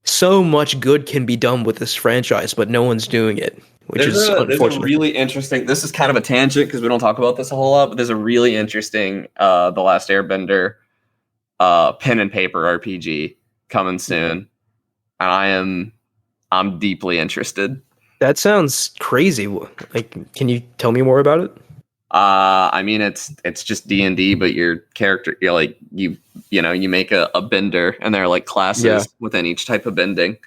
so much good can be done with this franchise, but no one's doing it, which is unfortunate. There's a really interesting. This is kind of a tangent because we don't talk about this a whole lot, but there's a really interesting The Last Airbender pen and paper RPG coming soon, and I'm deeply interested. That sounds crazy. Like, can you tell me more about it? I mean, it's just D&D, but your character, you're like you make a bender, and there are like classes within each type of bending.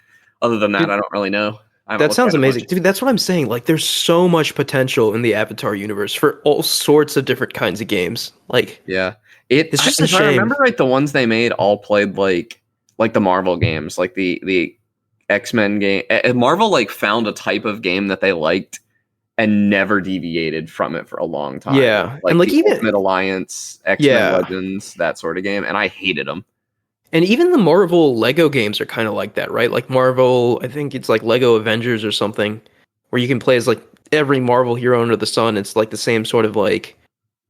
Other than that, Dude, I don't really know. That sounds amazing, dude. That's what I'm saying. Like, there's so much potential in the Avatar universe for all sorts of different kinds of games. Like, yeah, it's just a if shame. I remember right, the ones they made all played like the Marvel games, like the X-Men game. Marvel like found a type of game that they liked and never deviated from it for a long time. Yeah, like, and like even Ultimate Alliance, X-Men Legends, that sort of game, and I hated them. And even the Marvel Lego games are kind of like that, right? Like Marvel, I think it's like Lego Avengers or something, where you can play as like every Marvel hero under the sun. It's like the same sort of like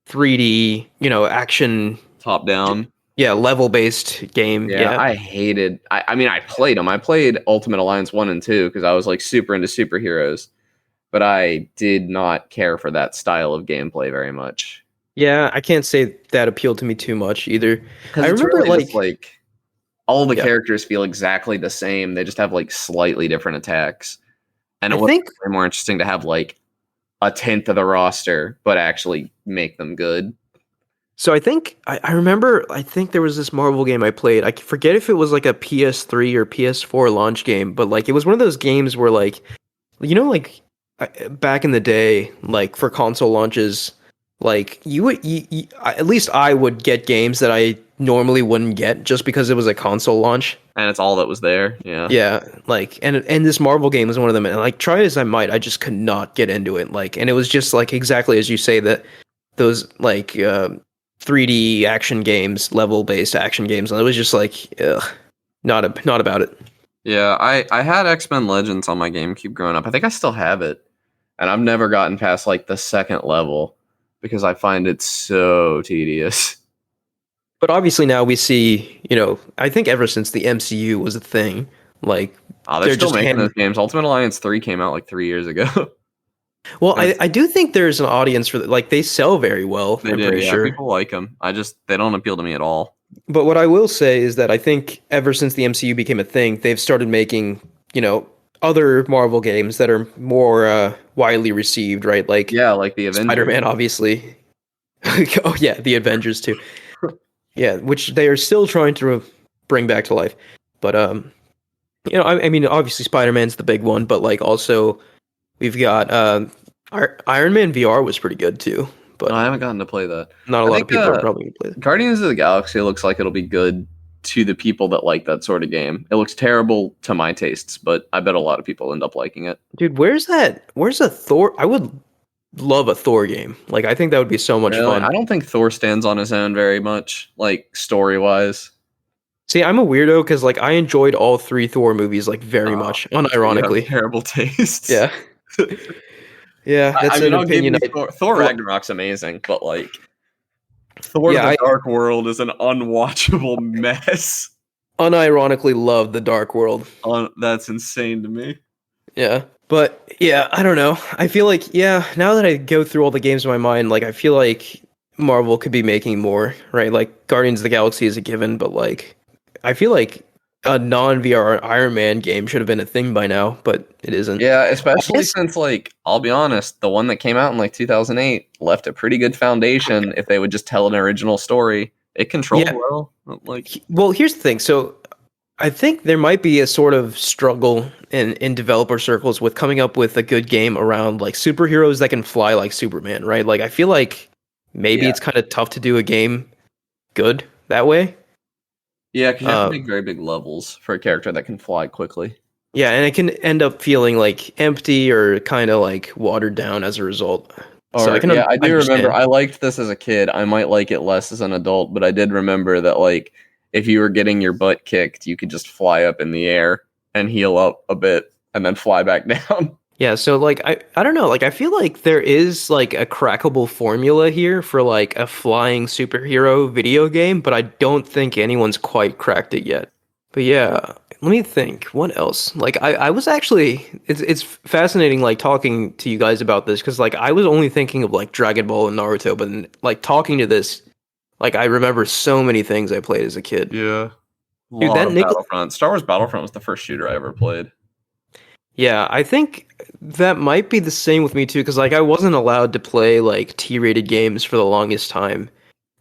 3D, action, top down. Yeah, level-based game. Yeah. I hated. I mean, I played them. I played Ultimate Alliance 1 and 2 because I was like super into superheroes, but I did not care for that style of gameplay very much. Yeah, I can't say that appealed to me too much either. I remember really like all the characters feel exactly the same. They just have like slightly different attacks, and it was more interesting to have like a tenth of the roster, but actually make them good. So I think I remember. I think there was this Marvel game I played. I forget if it was like a PS3 or PS4 launch game, but like it was one of those games where like, like back in the day, like for console launches, like you at least I would get games that I normally wouldn't get just because it was a console launch, and it's all that was there. Yeah. Like and this Marvel game was one of them, and like try as I might, I just could not get into it. Like, and it was just like exactly as you say that. those like 3D action games, level based action games, and it was just like, ugh, not about it. Yeah, I had X-Men Legends on my GameCube growing up. I think I still have it. And I've never gotten past like the second level because I find it so tedious. But obviously now we see, I think ever since the MCU was a thing, like They're still making those games. Ultimate Alliance 3 came out like 3 years ago. Well, I do think there's an audience for like they sell very well. I'm pretty sure people like them. They don't appeal to me at all. But what I will say is that I think ever since the MCU became a thing, they've started making, other Marvel games that are more widely received, right? Like the Avengers. Spider-Man, obviously. Oh yeah, the Avengers too. Yeah, which they are still trying to bring back to life. But I mean, obviously Spider-Man's the big one, but like also we've got Iron Man VR was pretty good too. But no, I haven't gotten to play that. Not a lot of people are probably going to play that. Guardians of the Galaxy looks like it'll be good to the people that like that sort of game. It looks terrible to my tastes, but I bet a lot of people end up liking it. Dude, where's a Thor? I would love a Thor game. Like, I think that would be so much fun. I don't think Thor stands on his own very much, like, story-wise. See, I'm a weirdo because, like, I enjoyed all 3 Thor movies, like, very much, unironically. Terrible tastes. Yeah. Yeah, that's an opinion. Thor Ragnarok's amazing, but, like, Thor the Dark World is an unwatchable mess. Unironically love the Dark World. That's insane to me. Yeah. But, yeah, I don't know. I feel like, now that I go through all the games in my mind, like, I feel like Marvel could be making more, right? Like, Guardians of the Galaxy is a given, but, like, I feel like a non-VR Iron Man game should have been a thing by now, but it isn't. Yeah, especially since, like, I'll be honest, the one that came out in, like, 2008 left a pretty good foundation if they would just tell an original story. It controlled well. Well, here's the thing. So I think there might be a sort of struggle in developer circles with coming up with a good game around, like, superheroes that can fly like Superman, right? Like, I feel like maybe it's kind of tough to do a game good that way. Yeah, because you have to make very big levels for a character that can fly quickly. Yeah, and it can end up feeling like empty or kind of like watered down as a result. So I do remember. I liked this as a kid. I might like it less as an adult, but I did remember that, like, if you were getting your butt kicked, you could just fly up in the air and heal up a bit and then fly back down. Yeah, so, like, I don't know, like, I feel like there is, like, a crackable formula here for, like, a flying superhero video game, but I don't think anyone's quite cracked it yet. But yeah, let me think, what else? Like, I was actually, it's fascinating, like, talking to you guys about this, because, like, I was only thinking of, like, Dragon Ball and Naruto, but, like, talking to this, like, I remember so many things I played as a kid. Yeah. Dude, Battlefront. Star Wars Battlefront was the first shooter I ever played. Yeah, I think that might be the same with me too, because like I wasn't allowed to play like T-rated games for the longest time,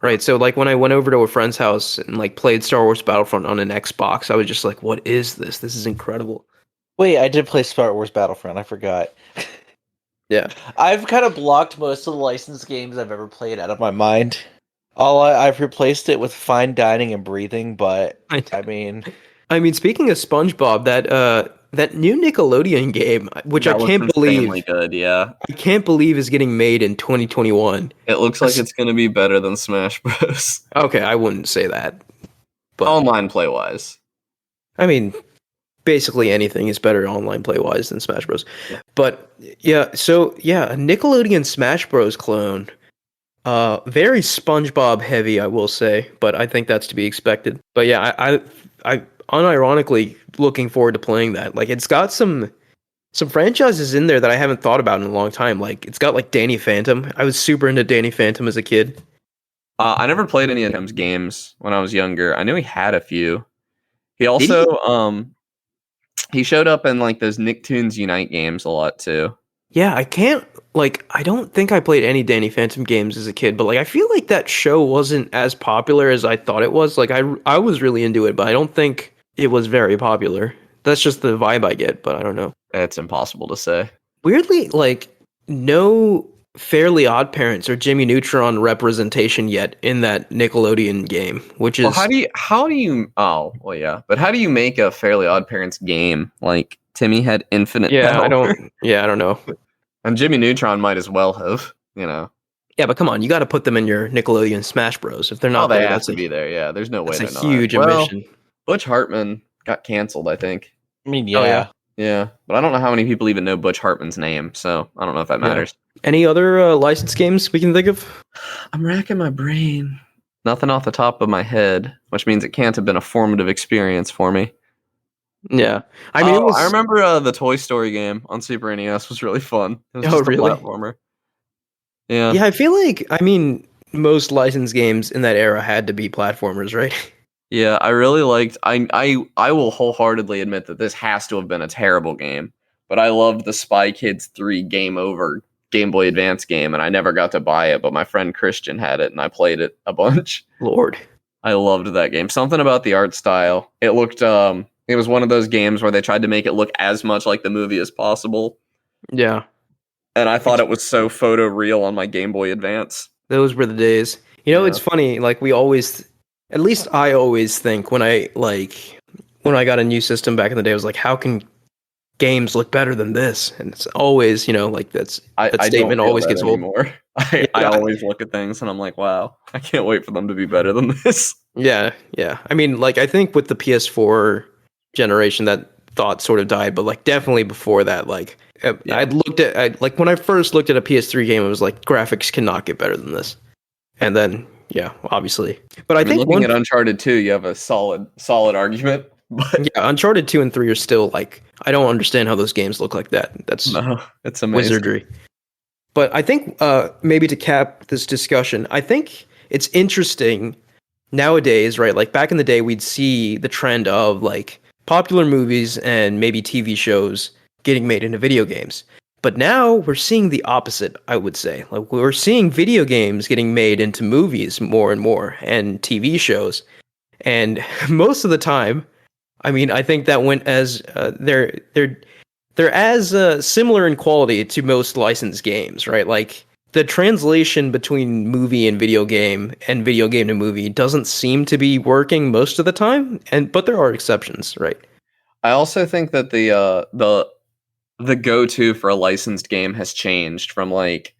right? So like when I went over to a friend's house and like played Star Wars Battlefront on an Xbox, I was just like, "What is this? This is incredible." Wait, I did play Star Wars Battlefront. I forgot. Yeah, I've kind of blocked most of the licensed games I've ever played out of my mind. I've replaced it with Fine Dining and Breathing, but I mean, speaking of SpongeBob, that new Nickelodeon game, which I can't believe, good, yeah, I can't believe is getting made in 2021. It looks like it's going to be better than Smash Bros. Okay, I wouldn't say that, but online play wise, I mean, basically anything is better online play wise than Smash Bros. Yeah. But yeah, so yeah, a Nickelodeon Smash Bros. Clone. Very SpongeBob heavy, I will say, but I think that's to be expected. But yeah, I unironically looking forward to playing that. Like, it's got some franchises in there that I haven't thought about in a long time. Like, it's got like Danny Phantom. I was super into Danny Phantom as a kid. I never played any of his games when I was younger. I knew he had a few. He also he showed up in like those Nicktoons Unite games a lot too. Yeah, I don't think I played any Danny Phantom games as a kid, but like I feel like that show wasn't as popular as I thought it was. Like I was really into it, but I don't think it was very popular. That's just the vibe I get, but I don't know. It's impossible to say. Weirdly, like no Fairly Odd Parents or Jimmy Neutron representation yet in that Nickelodeon game, which is how do you make a Fairly Odd Parents game? Like Timmy had infinite I don't know. And Jimmy Neutron might as well have, you know. Yeah, but come on, you got to put them in your Nickelodeon Smash Bros. If they're Oh, not they there, have to be there. Yeah, there's no way that's a they're not. huge Well, omission. Butch Hartman got canceled, I think. I mean, Oh, yeah. yeah. Yeah, but I don't know how many people even know Butch Hartman's name, so I don't know if that Yeah. matters. Any other licensed games we can think of? I'm racking my brain. Nothing off the top of my head, which means it can't have been a formative experience for me. Yeah, I mean, it was. I remember the Toy Story game on Super NES was really fun. It was Oh, just really? a platformer. Yeah. Yeah, I feel like most licensed games in that era had to be platformers, right? Yeah, I really liked. I will wholeheartedly admit that this has to have been a terrible game, but I loved the Spy Kids 3 Game Over Game Boy Advance game, and I never got to buy it, but my friend Christian had it, and I played it a bunch. Lord. I loved that game. Something about the art style. It looked. It was one of those games where they tried to make it look as much like the movie as possible, Yeah, and I thought it was so photo real on my Game Boy Advance. those were the days. You know, Yeah. it's funny. Like at least I always think when I got a new system back in the day, I was like, how can games look better than this? And it's always, like that I statement don't feel always that gets old. anymore. I always look at things and I'm like, wow, I can't wait for them to be better than this. Yeah, yeah. I mean, like, I think with the PS4 generation, that thought sort of died, but like definitely before that, like, Yeah. like when I first looked at a PS3 game, it was like graphics cannot get better than this. And then, yeah, obviously. But I think looking at Uncharted 2, you have a solid argument. But yeah, Uncharted 2 and 3 are still like, I don't understand how those games look like that. That's no, it's amazing. wizardry. But I think maybe to cap this discussion, I think it's interesting nowadays, right? Like back in the day, we'd see the trend of like popular movies and maybe TV shows getting made into video games. But now we're seeing the opposite, I would say. Like we're seeing video games getting made into movies more and more and TV shows. And most of the time, I mean, I think that went as they're as similar in quality to most licensed games, right? Like the translation between movie and video game to movie doesn't seem to be working most of the time, but there are exceptions, right? I also think that the go-to for a licensed game has changed from like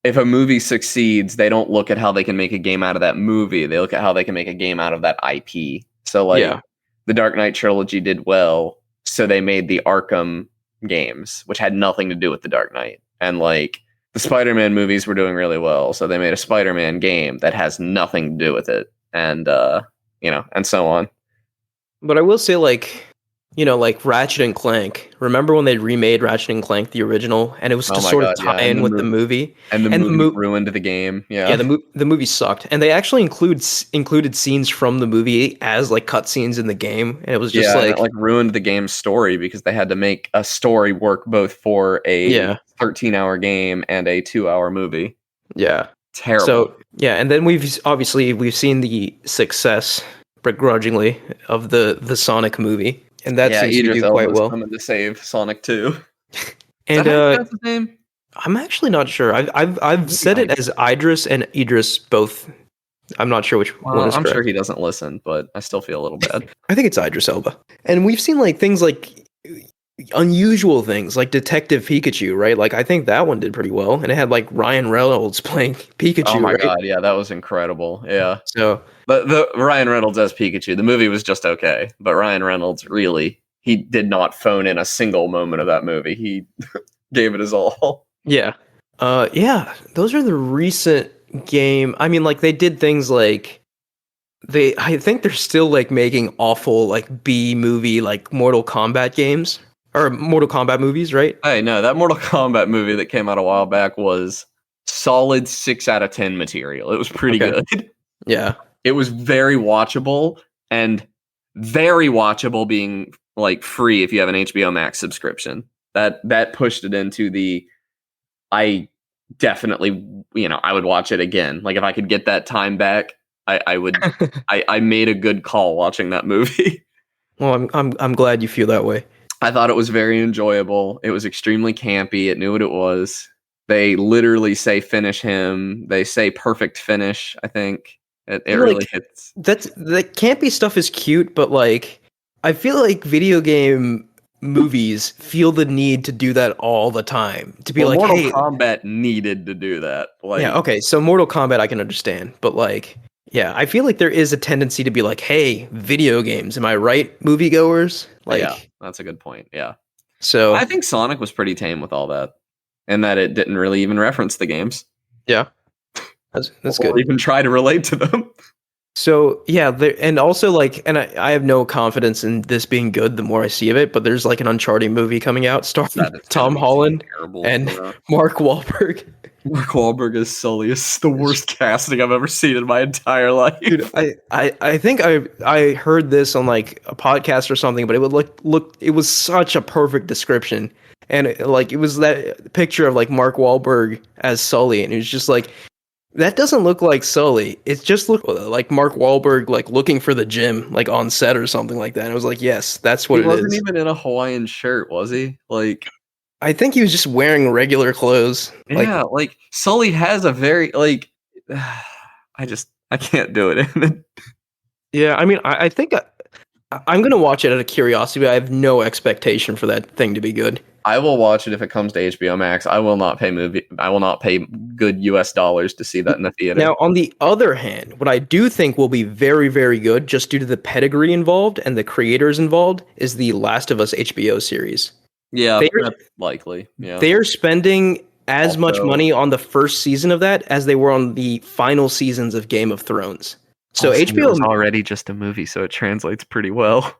if a movie succeeds, they don't look at how they can make a game out of that movie. They look at how they can make a game out of that IP. So like the Dark Knight trilogy did well, so they made the Arkham games, which had nothing to do with the Dark Knight. And like the Spider-Man movies were doing really well, so they made a Spider-Man game that has nothing to do with it. And and so on. But I will say, like, like Ratchet and Clank. Remember when they remade Ratchet and Clank, the original, and it was to sort of tie in with the movie, and the movie ruined the game. Yeah, the movie sucked, and they actually included scenes from the movie as like cutscenes in the game, and it was just it ruined the game's story because they had to make a story work both for a 13-hour game and a 2-hour movie. Yeah, terrible. So and then we've seen the success begrudgingly of the Sonic movie. And that seems to do quite well. Coming to save Sonic 2. And that's his name? I'm actually not sure. I've said it as Idris and Idris both. I'm not sure which one is correct. I'm sure he doesn't listen, but I still feel a little bad. I think it's Idris Elba. And we've seen like things like unusual things like Detective Pikachu, right? Like I think that one did pretty well, and it had like Ryan Reynolds playing Pikachu. Oh my god, yeah, that was incredible. Yeah. So but the Ryan Reynolds as Pikachu, the movie was just okay, but Ryan Reynolds he did not phone in a single moment of that movie. He gave it his all. Yeah. Those are the recent game. I mean, like they did things like I think they're still like making awful like B movie like Mortal Kombat games or Mortal Kombat movies, right? Hey, no, that Mortal Kombat movie that came out a while back was solid 6 out of 10 material. It was pretty good. Yeah. It was very watchable, and very watchable being like free if you have an HBO Max subscription. That pushed it into the I definitely, I would watch it again. Like if I could get that time back, I would. I made a good call watching that movie. Well, I'm glad you feel that way. I thought it was very enjoyable. It was extremely campy. It knew what it was. They literally say finish him. They say perfect finish, I think. It really hits. The campy stuff is cute, but like I feel like video game movies feel the need to do that all the time. To be Well, like, Mortal hey, Kombat needed to do that. Like, yeah, okay, so Mortal Kombat I can understand, but like, yeah, I feel like there is a tendency to be like, hey, video games, am I right, moviegoers? yeah, Like, that's a good point. Yeah. so I think Sonic was pretty tame with all that, and that it didn't really even reference the games. yeah, that's Or good. even try to relate to them. So yeah, and also like, and I have no confidence in this being good the more I see of it, but there's like an Uncharted movie coming out starring That is Tom gonna be Holland terrible. and Yeah. Mark Wahlberg. Mark Wahlberg as Sully is the worst casting I've ever seen in my entire life. Dude, I think I heard this on like a podcast or something, but it would look it was such a perfect description, and it was that picture of like Mark Wahlberg as Sully, and it was just like, that doesn't look like Sully. It just looked like Mark Wahlberg like looking for the gym like on set or something like that. And I was like, yes, that's what He it wasn't is. even in a Hawaiian shirt, was he? Like, I think he was just wearing regular clothes. yeah, like Sully has a very like. I can't do it. Yeah, I mean, I think I'm gonna watch it out of curiosity, but I have no expectation for that thing to be good. I will watch it if it comes to HBO Max. I will not pay good US dollars to see that in the theater. Now, on the other hand, what I do think will be very, very good, just due to the pedigree involved and the creators involved, is the Last of Us HBO series. Yeah, They're- that's likely. Yeah. They're spending as much Also- money on the first season of that as they were on the final seasons of Game of Thrones. So HBO is already just a movie, so it translates pretty well.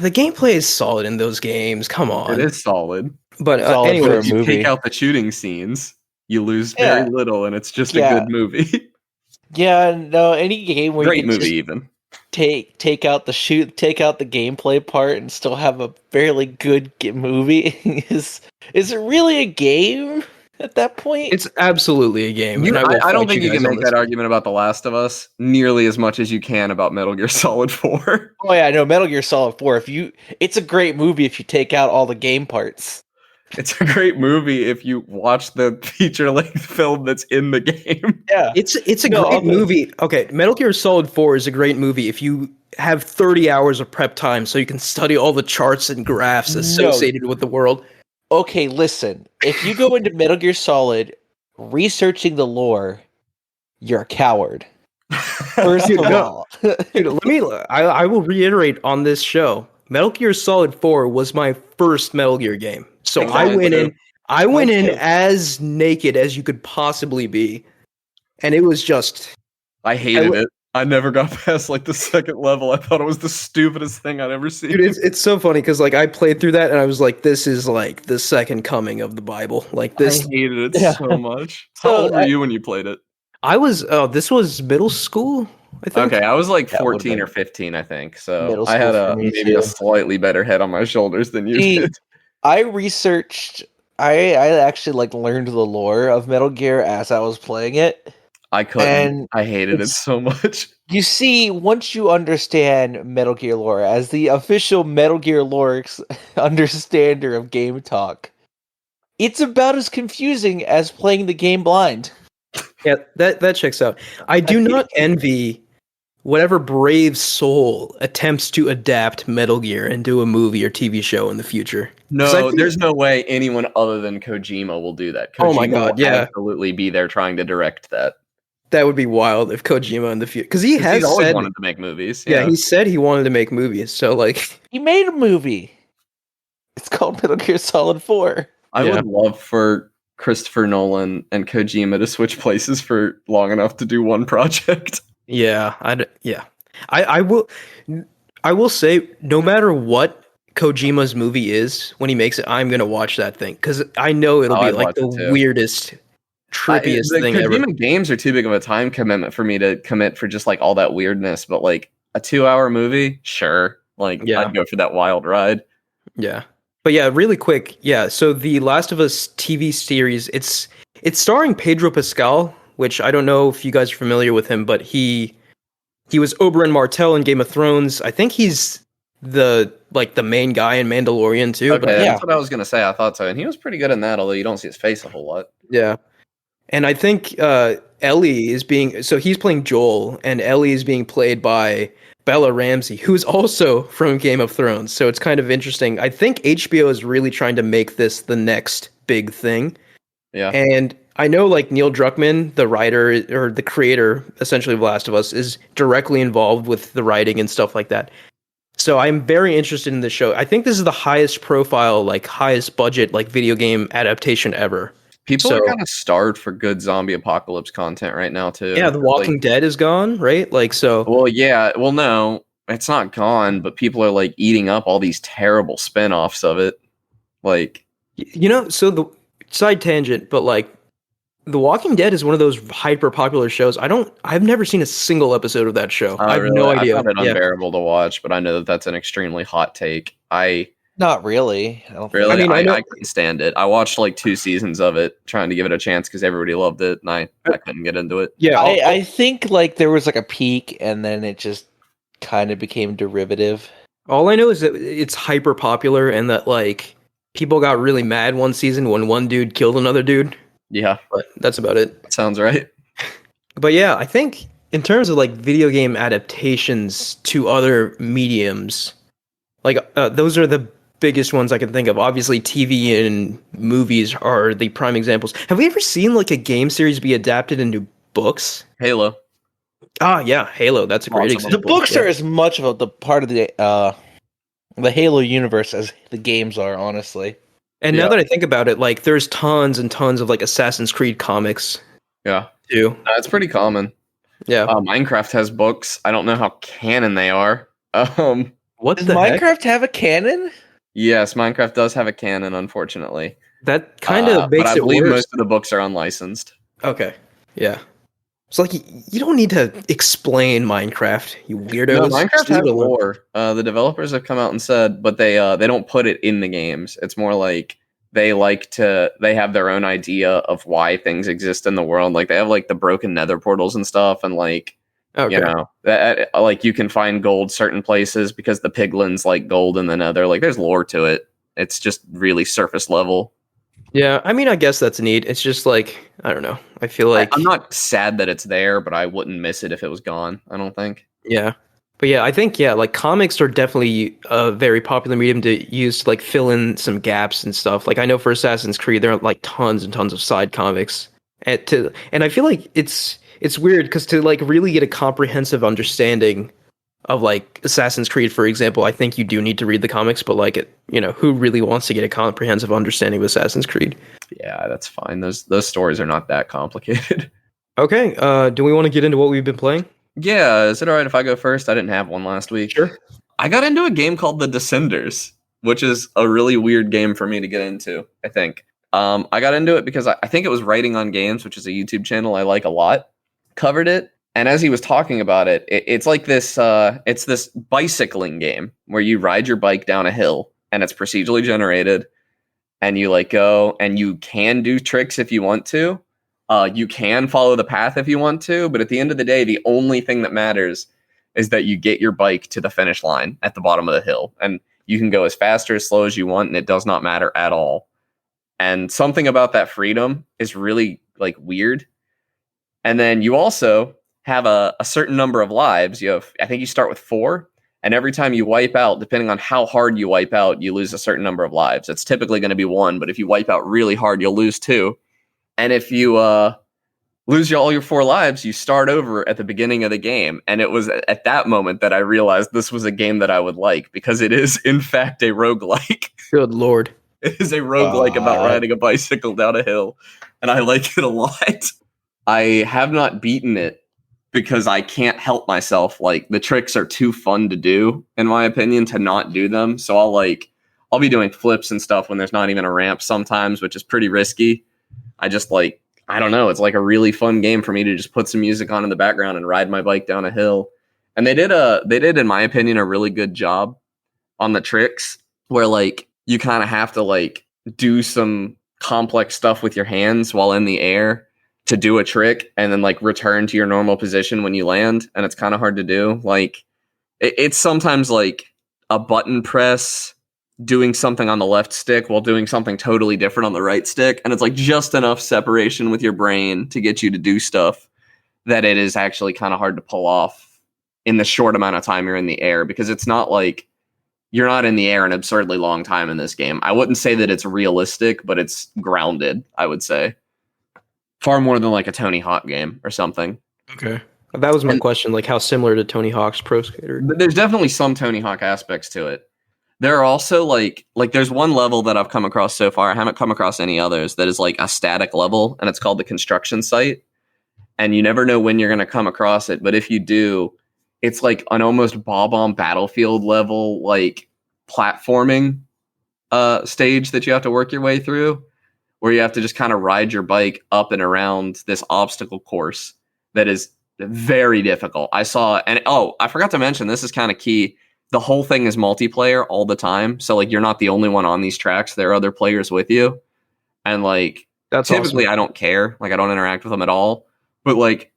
the gameplay is solid in those games. Come on, It is solid. But Solid for anyway, a If you movie. take out the shooting scenes, you lose Yeah. very little, and it's just Yeah. a good movie. Yeah, no, any game where Great you can movie, just even. take out the gameplay part and still have a fairly good movie is it really a game at that point? it's absolutely a game. and will I don't fight think you guys can on make this. that argument about The Last of Us nearly as much as you can about Metal Gear Solid 4. Oh yeah, no, Metal Gear Solid 4. It's a great movie if you take out all the game parts. It's a great movie if you watch the feature-length film that's in the game. Yeah. It's a No, great movie. Okay, Metal Gear Solid 4 is a great movie if you have 30 hours of prep time so you can study all the charts and graphs associated with the world. Okay, listen. If you go into Metal Gear Solid researching the lore, you're a coward. First Dude, of no. all. Dude, I will reiterate on this show. Metal Gear Solid 4 was my first Metal Gear game. So Exactly. I went in too. as naked as you could possibly be. And it was just I hated it. I never got past like the second level. I thought it was the stupidest thing I'd ever seen. dude, it's so funny because like I played through that and I was like, this is like the second coming of the Bible. Like this I hated it Yeah. so much. So, How old were you when you played it? this was middle school, I think. Okay, I was like That would've 14 been or 15, I think. So middle I had school a for me, maybe a too. slightly better head on my shoulders than you See, did. I researched I actually like learned the lore of Metal Gear as I was playing it. I couldn't. and I hated it it's- so much. You see, once you understand Metal Gear lore, as the official Metal Gear lore understander of Game Talk, it's about as confusing as playing the game blind. Yeah, that checks out. I do not envy whatever brave soul attempts to adapt Metal Gear into a movie or TV show in the future. 'Cause I No, think- there's no way anyone other than Kojima will do that. Oh my Kojima God, will yeah. absolutely be there trying to direct that. That would be wild if Kojima in the future, because he 'Cause has he's always said, wanted to make movies. yeah, he said he wanted to make movies. So like, He made a movie. It's called Metal Gear Solid 4. I Yeah. would love for Christopher Nolan and Kojima to switch places for long enough to do one project. yeah, I will say, no matter what Kojima's movie is, when he makes it, I'm gonna watch that thing because I know it'll Oh, be I'd like watch the it too. weirdest, trippiest The thing Kojima ever. games are too big of a time commitment for me to commit for just like all that weirdness. But like a 2-hour movie, sure. Like Yeah. I'd go for that wild ride. Yeah. But yeah, really quick. Yeah, so the Last of Us TV series, it's starring Pedro Pascal, which I don't know if you guys are familiar with him, but he was Oberyn Martell in Game of Thrones. I think he's the main guy in Mandalorian too. Okay, But yeah. that's what I was gonna say. I thought so, and he was pretty good in that. Although you don't see his face a whole lot. yeah. And I think Ellie is being, so he's playing Joel and Ellie is being played by Bella Ramsey, who's also from Game of Thrones. So it's kind of interesting. I think HBO is really trying to make this the next big thing. Yeah. And I know like Neil Druckmann, the writer or the creator essentially of Last of Us, is directly involved with the writing and stuff like that. So I'm very interested in this show. I think this is the highest profile, like highest budget, like video game adaptation ever. People So- are kind of starved for good zombie apocalypse content right now too. Yeah, The Walking Dead is gone, right? Like so. Well, yeah. Well, no, it's not gone, but people are like eating up all these terrible spin-offs of it. Like, You know, so the side tangent, but like The Walking Dead is one of those hyper popular shows. I've never seen a single episode of that show. I have really, no idea. I found it Yeah. unbearable to watch, but I know that that's an extremely hot take. Not really. I don't Really, I know- I couldn't stand it. I watched like 2 seasons of it, trying to give it a chance because everybody loved it, and I couldn't get into it. Yeah, I think like there was like a peak and then it just kind of became derivative. all I know is that it's hyper popular and that like people got really mad one season when one dude killed another dude. Yeah, But that's about it. that sounds right. But yeah, I think in terms of like video game adaptations to other mediums, like those are the biggest ones I can think of. Obviously, TV and movies are the prime examples. Have we ever seen like a game series be adapted into books? Halo. Ah, yeah, Halo. That's a great Awesome. example. The books Yeah. are as much of the part of the Halo universe as the games are, honestly. And Yeah. now that I think about it, like there's tons and tons of like Assassin's Creed comics Yeah, too. that's pretty common. Yeah. Minecraft has books. I don't know how canon they are. What Does the heck? Minecraft have a canon? Yes, Minecraft does have a canon, unfortunately. That kind of But makes I it believe worse. most of the books are unlicensed. Okay. Yeah. It's like you don't need to explain Minecraft, you weirdos. No, Minecraft Just leave has it alone. lore. The developers have come out and said, but they don't put it in the games. It's more like they have their own idea of why things exist in the world. Like they have like the broken nether portals and stuff, and like Okay. you know that like you can find gold certain places because the piglins like gold in the nether. Like there's lore to it. It's just really surface level. Yeah, I mean, I guess that's neat. It's just like I don't know. I feel like I'm not sad that it's there, but I wouldn't miss it if it was gone. I don't think. yeah, but yeah, I think like comics are definitely a very popular medium to use to like fill in some gaps and stuff. Like I know for Assassin's Creed, there are like tons and tons of side comics, and I feel like it's weird because to like really get a comprehensive understanding of like Assassin's Creed, for example, I think you do need to read the comics, but like who really wants to get a comprehensive understanding of Assassin's Creed? Yeah, that's fine. Those stories are not that complicated. Okay, do we want to get into what we've been playing? Yeah, is it all right if I go first? I didn't have one last week. Sure. I got into a game called The Descenders, which is a really weird game for me to get into, I think. I got into it because I think it was Writing on Games, which is a YouTube channel I like a lot, covered it. And as he was talking about it, it's like this it's this bicycling game where you ride your bike down a hill and it's procedurally generated and you like go and you can do tricks if you want to. You can follow the path if you want to, but at the end of the day, the only thing that matters is that you get your bike to the finish line at the bottom of the hill. And you can go as fast or as slow as you want, and it does not matter at all. And something about that freedom is really like weird. And then you also have a certain number of lives. I think you start with 4, and every time you wipe out, depending on how hard you wipe out, you lose a certain number of lives. It's typically going to be 1, but if you wipe out really hard, you'll lose 2. And if you lose all your 4 lives, you start over at the beginning of the game. And it was at that moment that I realized this was a game that I would like, because it is, in fact, a roguelike. Good lord. It is a roguelike about riding a bicycle down a hill, and I like it a lot. I have not beaten it because I can't help myself. Like, the tricks are too fun to do, in my opinion, to not do them. So I'll be doing flips and stuff when there's not even a ramp sometimes, which is pretty risky. I just I don't know. It's like a really fun game for me to just put some music on in the background and ride my bike down a hill. And they did, in my opinion, a really good job on the tricks where you kind of have to do some complex stuff with your hands while in the air to do a trick and then return to your normal position when you land. And it's kind of hard to do. It's sometimes a button press doing something on the left stick while doing something totally different on the right stick. And it's just enough separation with your brain to get you to do stuff that it is actually kind of hard to pull off in the short amount of time you're in the air, because it's not like you're not in the air an absurdly long time in this game. I wouldn't say that it's realistic, but it's grounded, I would say. Far more than like a Tony Hawk game or something. Okay. That was my question, like how similar to Tony Hawk's Pro Skater? There's definitely some Tony Hawk aspects to it. There are also like there's one level that I've come across so far. I haven't come across any others that is like a static level, and it's called the construction site. And you never know when you're going to come across it, but if you do, it's like an almost Bob-omb Battlefield level, like platforming stage that you have to work your way through, where you have to just kind of ride your bike up and around this obstacle course that is very difficult. I forgot to mention, this is kind of key. The whole thing is multiplayer all the time. So like you're not the only one on these tracks. There are other players with you. And like That's typically awesome. I don't care. Like I don't interact with them at all. But like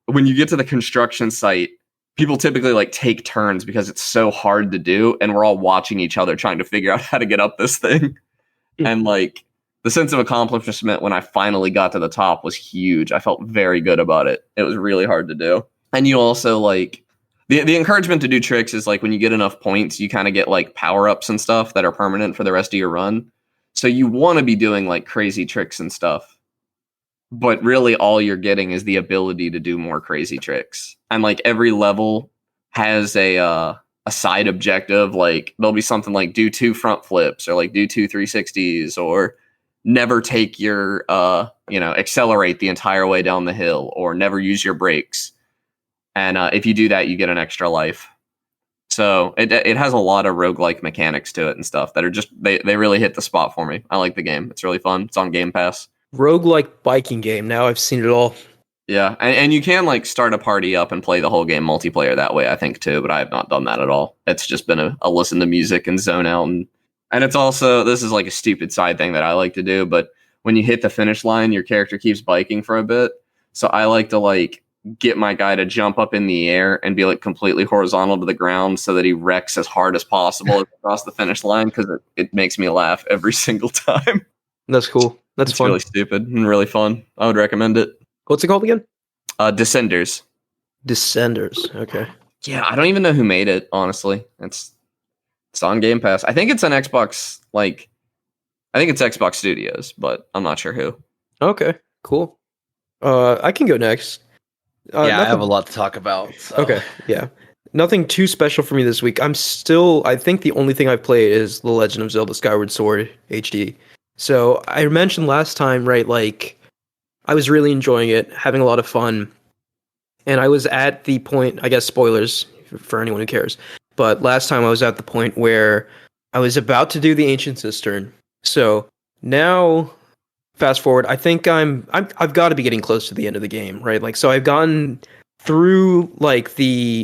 when you get to the construction site, people typically like take turns because it's so hard to do, and we're all watching each other trying to figure out how to get up this thing. And like the sense of accomplishment when I finally got to the top was huge. I felt very good about it. It was really hard to do. And you also like the encouragement to do tricks is like when you get enough points, you kind of get like power-ups and stuff that are permanent for the rest of your run. So you want to be doing like crazy tricks and stuff. But really all you're getting is the ability to do more crazy tricks. And like every level has a side objective. Like there'll be something like do 2 front flips, or like do 2 360s, or never take your accelerate the entire way down the hill, or never use your brakes. And if you do that, you get an extra life. So it has a lot of roguelike mechanics to it and stuff that are just they really hit the spot for me. I like the game. It's really fun. It's on Game Pass. Roguelike biking game. Now I've seen it all. Yeah, and you can like start a party up and play the whole game multiplayer that way, I think, too, but I have not done that at all. It's just been a listen to music and zone out. And it's also, this is like a stupid side thing that I like to do, but when you hit the finish line, your character keeps biking for a bit. So I like to like get my guy to jump up in the air and be like completely horizontal to the ground so that he wrecks as hard as possible across the finish line, because it makes me laugh every single time. That's cool. That's It's fun. really stupid and really fun. I would recommend it. What's it called again? Descenders. Descenders. Okay. Yeah, I don't even know who made it, honestly. It's on Game Pass. I think it's an Xbox, like, I think it's Xbox Studios, but I'm not sure who. Okay. Cool. I can go next. Yeah, I nothing- have a lot to talk about. So. Okay. Yeah. Nothing too special for me this week. I think the only thing I've played is The Legend of Zelda Skyward Sword HD. So I mentioned last time, right, like, I was really enjoying it, having a lot of fun. And I was at the point, I guess spoilers for anyone who cares, but last time I was at the point where I was about to do the Ancient Cistern. So now, fast forward, I think I've got to be getting close to the end of the game, right? Like, so I've gotten through like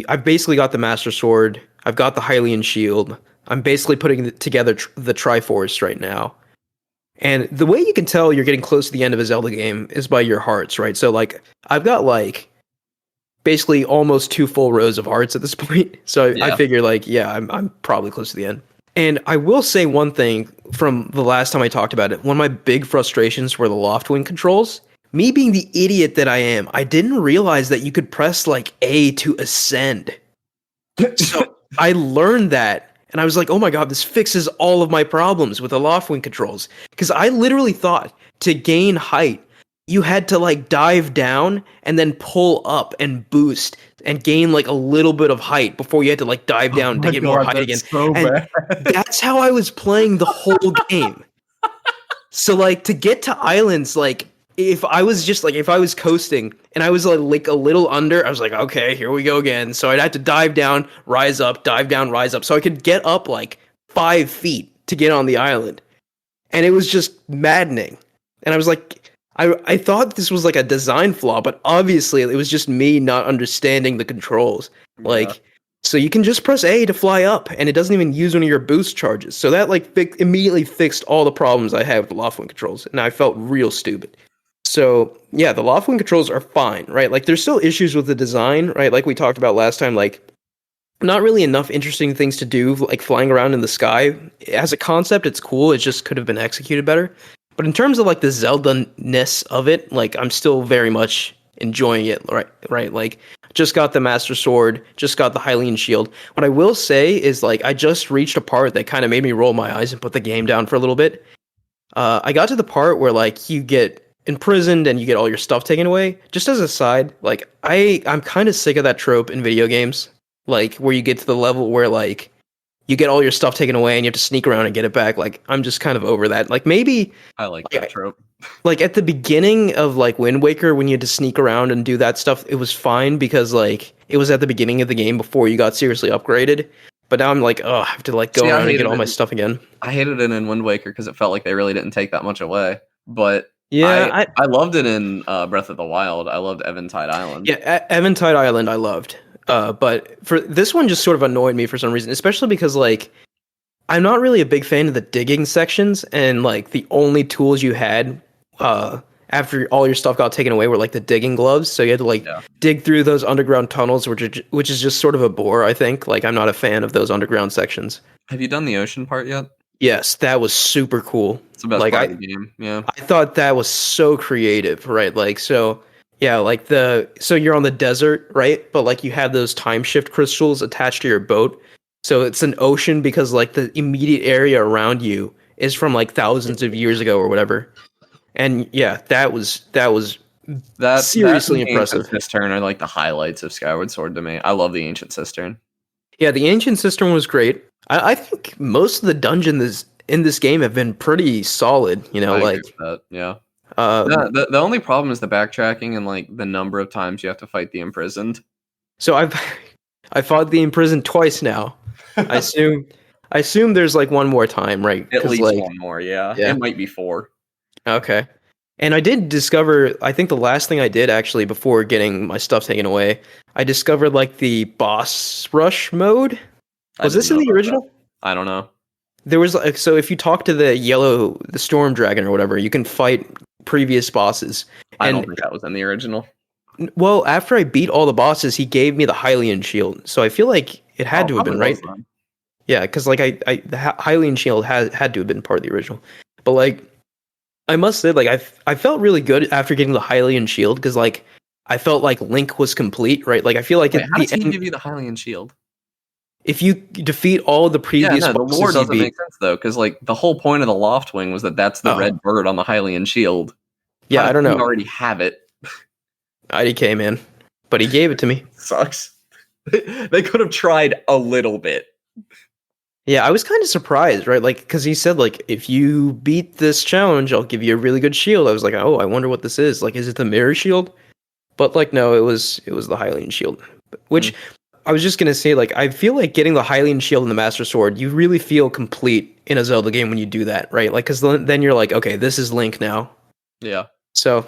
I've basically got the Master Sword, I've got the Hylian Shield, I'm basically putting together the Triforce right now. And the way you can tell you're getting close to the end of a Zelda game is by your hearts, right? So like I've got like basically almost 2 full rows of hearts at this point. So Yeah. I figure like, yeah, I'm probably close to the end. And I will say one thing from the last time I talked about it. One of my big frustrations were the Loftwing controls. Me being the idiot that I am, I didn't realize that you could press like A to ascend. So I learned that. And I was like, oh my god, this fixes all of my problems with the Loftwing controls. Because I literally thought to gain height, you had to like dive down and then pull up and boost and gain like a little bit of height before you had to like dive down to get more height again. So And that's how I was playing the whole game. So like to get to islands, like if I was coasting and I was like a little under, I was like, okay, here we go again. So I'd have to dive down, rise up, dive down, rise up. So I could get up like 5 feet to get on the island. And it was just maddening. And I was like, I thought this was like a design flaw, but obviously it was just me not understanding the controls. Like, so you can just press A to fly up, and it doesn't even use one of your boost charges. So that like immediately fixed all the problems I had with the Loftwing controls, and I felt real stupid. So yeah, the Loftwing controls are fine, right? Like there's still issues with the design, right? Like we talked about last time, like not really enough interesting things to do, like flying around in the sky. As a concept, it's cool. It just could have been executed better. But in terms of like the Zelda-ness of it, like I'm still very much enjoying it, right? Like Just got the Master Sword, just got the Hylian Shield. What I will say is, like, I just reached a part that kind of made me roll my eyes and put the game down for a little bit. I got to the part where, like, you get imprisoned and you get all your stuff taken away. Just as a side, like, I'm kind of sick of that trope in video games, like, where you get to the level where, like, you get all your stuff taken away and you have to sneak around and get it back. Like, I'm just kind of over that. Like, maybe I like that trope. like at the beginning of like Wind Waker, when you had to sneak around and do that stuff, it was fine because like it was at the beginning of the game before you got seriously upgraded. But now I'm like, oh, I have to like go around and get all my stuff again. I hated it in Wind Waker because it felt like they really didn't take that much away. But yeah, I loved it in Breath of the Wild. I loved Eventide Island. Yeah, Eventide Island I loved. But for this one just sort of annoyed me for some reason, especially because like I'm not really a big fan of the digging sections, and like the only tools you had after all your stuff got taken away were like the digging gloves. So you had to like dig through those underground tunnels, which is just sort of a bore, I think. Like I'm not a fan of those underground sections. Have you done the ocean part yet? Yes, that was super cool. It's the best part of the game. Yeah. I thought that was so creative, right? Like so yeah, like so you're on the desert, right? But like you have those time shift crystals attached to your boat. So it's an ocean because like the immediate area around you is from like thousands of years ago or whatever. And yeah, that was seriously impressive. Ancient Cistern are like the highlights of Skyward Sword to me. I love the Ancient Cistern. Yeah, the Ancient Cistern was great. I think most of the dungeons in this game have been pretty solid. You know, like that. Yeah. The only problem is the backtracking and like the number of times you have to fight the imprisoned. So I fought the imprisoned twice now. I assume there's like one more time, right? At least like, one more, yeah. It might be 4. Okay. And I did discover, I think the last thing I did actually before getting my stuff taken away, I discovered like the boss rush mode. Was this in the original? That. I don't know. There was like, so if you talk to the storm dragon or whatever, you can fight previous bosses. I don't think that was in the original. Well, after I beat all the bosses, he gave me the Hylian shield. So I feel like it had to have been, right? Yeah, because like the Hylian shield had to have been part of the original. But like, I must say, like I felt really good after getting the Hylian shield because like I felt like Link was complete, right? Like I feel like how does he give you the Hylian shield? If you defeat all the previous the lore doesn't make sense though, because like the whole point of the Loftwing was that's the red bird on the Hylian shield. Yeah, I don't know. You already have it. IDK, man, but he gave it to me. Sucks. They could have tried a little bit. Yeah, I was kind of surprised, right? Like, because he said, like, if you beat this challenge, I'll give you a really good shield. I was like, oh, I wonder what this is. Like, is it the mirror shield? But like, no, it was the Hylian shield. Which I was just gonna say, like, I feel like getting the Hylian shield and the Master Sword, you really feel complete in a Zelda game when you do that, right? Like, because then you're like, okay, this is Link now. Yeah. So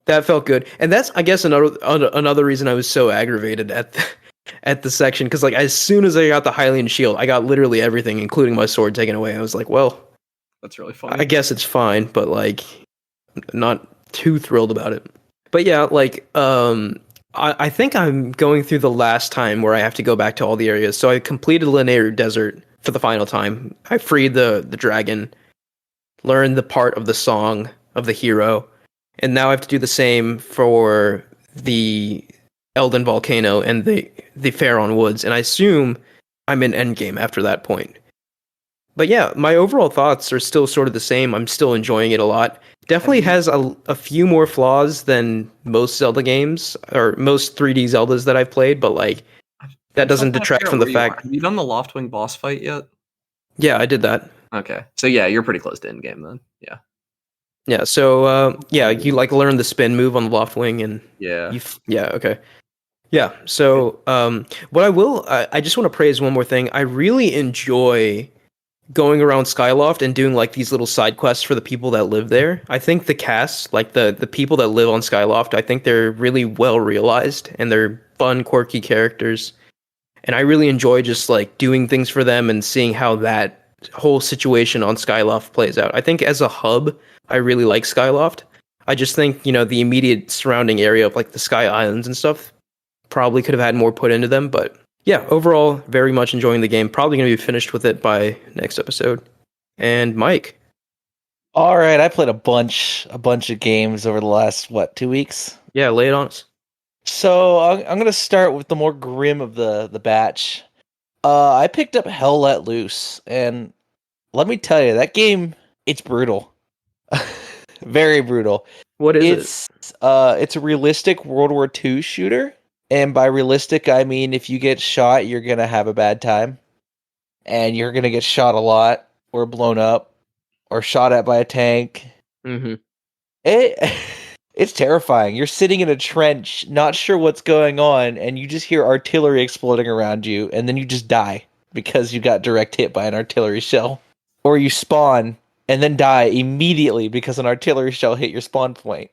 that felt good, and that's, I guess, another reason I was so aggravated at the section, because like as soon as I got the Hylian shield, I got literally everything, including my sword, taken away. I was like, well, that's really funny. I guess it's fine, but like not too thrilled about it. But yeah, like I think I'm going through the last time where I have to go back to all the areas. So I completed Linear Desert for the final time. I freed the dragon, learned the part of the song of the hero, and now I have to do the same for the Elden Volcano and the Faron Woods, and I assume I'm in endgame after that point. But yeah, my overall thoughts are still sort of the same. I'm still enjoying it a lot. Definitely has a few more flaws than most Zelda games, or most 3D Zeldas that I've played, but like that doesn't detract from the fact. Have you done the Loftwing boss fight yet? Yeah, I did that. Okay. So yeah, you're pretty close to endgame then. Yeah. Yeah, so yeah, you like learn the spin move on the Loftwing, and okay. Yeah, so what I just want to praise one more thing. I really enjoy going around Skyloft and doing like these little side quests for the people that live there. I think the cast, like the people that live on Skyloft, I think they're really well realized and they're fun, quirky characters. And I really enjoy just like doing things for them and seeing how that whole situation on Skyloft plays out. I think as a hub, I really like Skyloft. I just think, you know, the immediate surrounding area of like the Sky Islands and stuff probably could have had more put into them, but yeah, overall, very much enjoying the game. Probably going to be finished with it by next episode. And Mike. All right, I played a bunch of games over the last 2 weeks. Yeah, lay it on us. So I'm gonna start with the more grim of the batch. I picked up Hell Let Loose, and let me tell you, that game, it's brutal. Very brutal. What is it? It's a realistic World War II shooter, and by realistic I mean if you get shot, you're gonna have a bad time, and you're gonna get shot a lot, or blown up, or shot at by a tank. Mm-hmm. It it's terrifying. You're sitting in a trench, not sure what's going on, and you just hear artillery exploding around you, and then you just die because you got direct hit by an artillery shell. Or you spawn and then die immediately because an artillery shell hit your spawn point.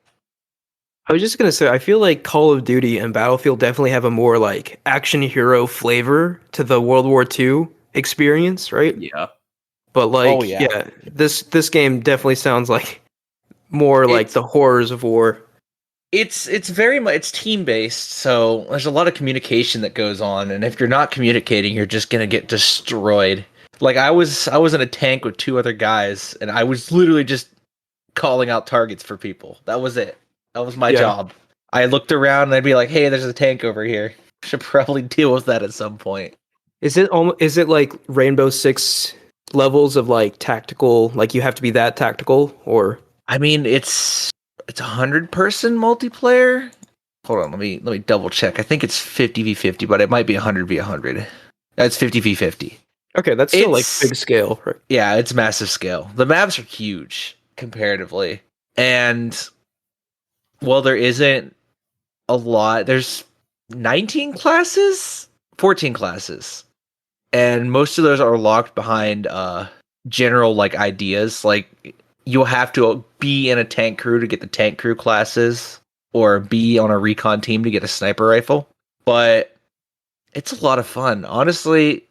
I was just gonna say, I feel like Call of Duty and Battlefield definitely have a more like action hero flavor to the World War II experience, right? Yeah. But like, Oh, yeah. yeah, this game definitely sounds like more like It's- the horrors of war. It's very much it's team based, so there's a lot of communication that goes on, and if you're not communicating, you're just gonna get destroyed. Like I was in a tank with two other guys, and I was literally just calling out targets for people. That was it. That was my Yeah. job. I looked around and I'd be like, "Hey, there's a tank over here. Should probably deal with that at some point." Is it like Rainbow Six levels of like tactical? Like you have to be that tactical, or I mean, it's 100-person multiplayer. Hold on, let me double check. I think it's 50v50, but it might be 100v100. That's 50v50. okay, that's still like It's- big scale, right? Yeah, it's massive scale. The maps are huge comparatively. And well, there isn't a lot. There's 19 classes, 14 classes. And most of those are locked behind general like ideas. Like you'll have to be in a tank crew to get the tank crew classes, or be on a recon team to get a sniper rifle. But it's a lot of fun. Honestly,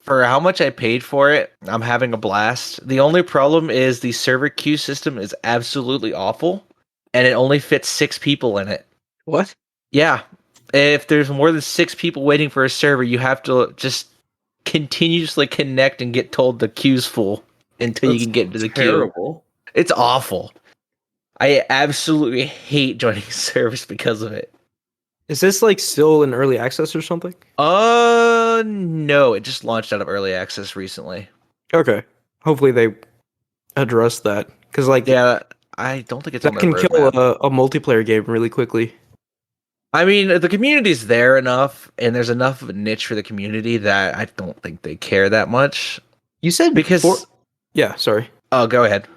for how much I paid for it, I'm having a blast. The only problem is the server queue system is absolutely awful, and it only fits 6 people in it. What? Yeah. If there's more than 6 people waiting for a server, you have to just continuously connect and get told the queue's full until you That's can get into the queue. terrible. It's awful. I absolutely hate joining servers because of it. Is this like still in early access or something? No, it just launched out of early access recently. Okay, hopefully they address that because like Yeah, I don't think it's on that their can kill roadmap. a multiplayer game really quickly. I mean, the community's there enough, and there's enough of a niche for the community that I don't think they care that much. You said Because yeah, sorry. oh, go ahead.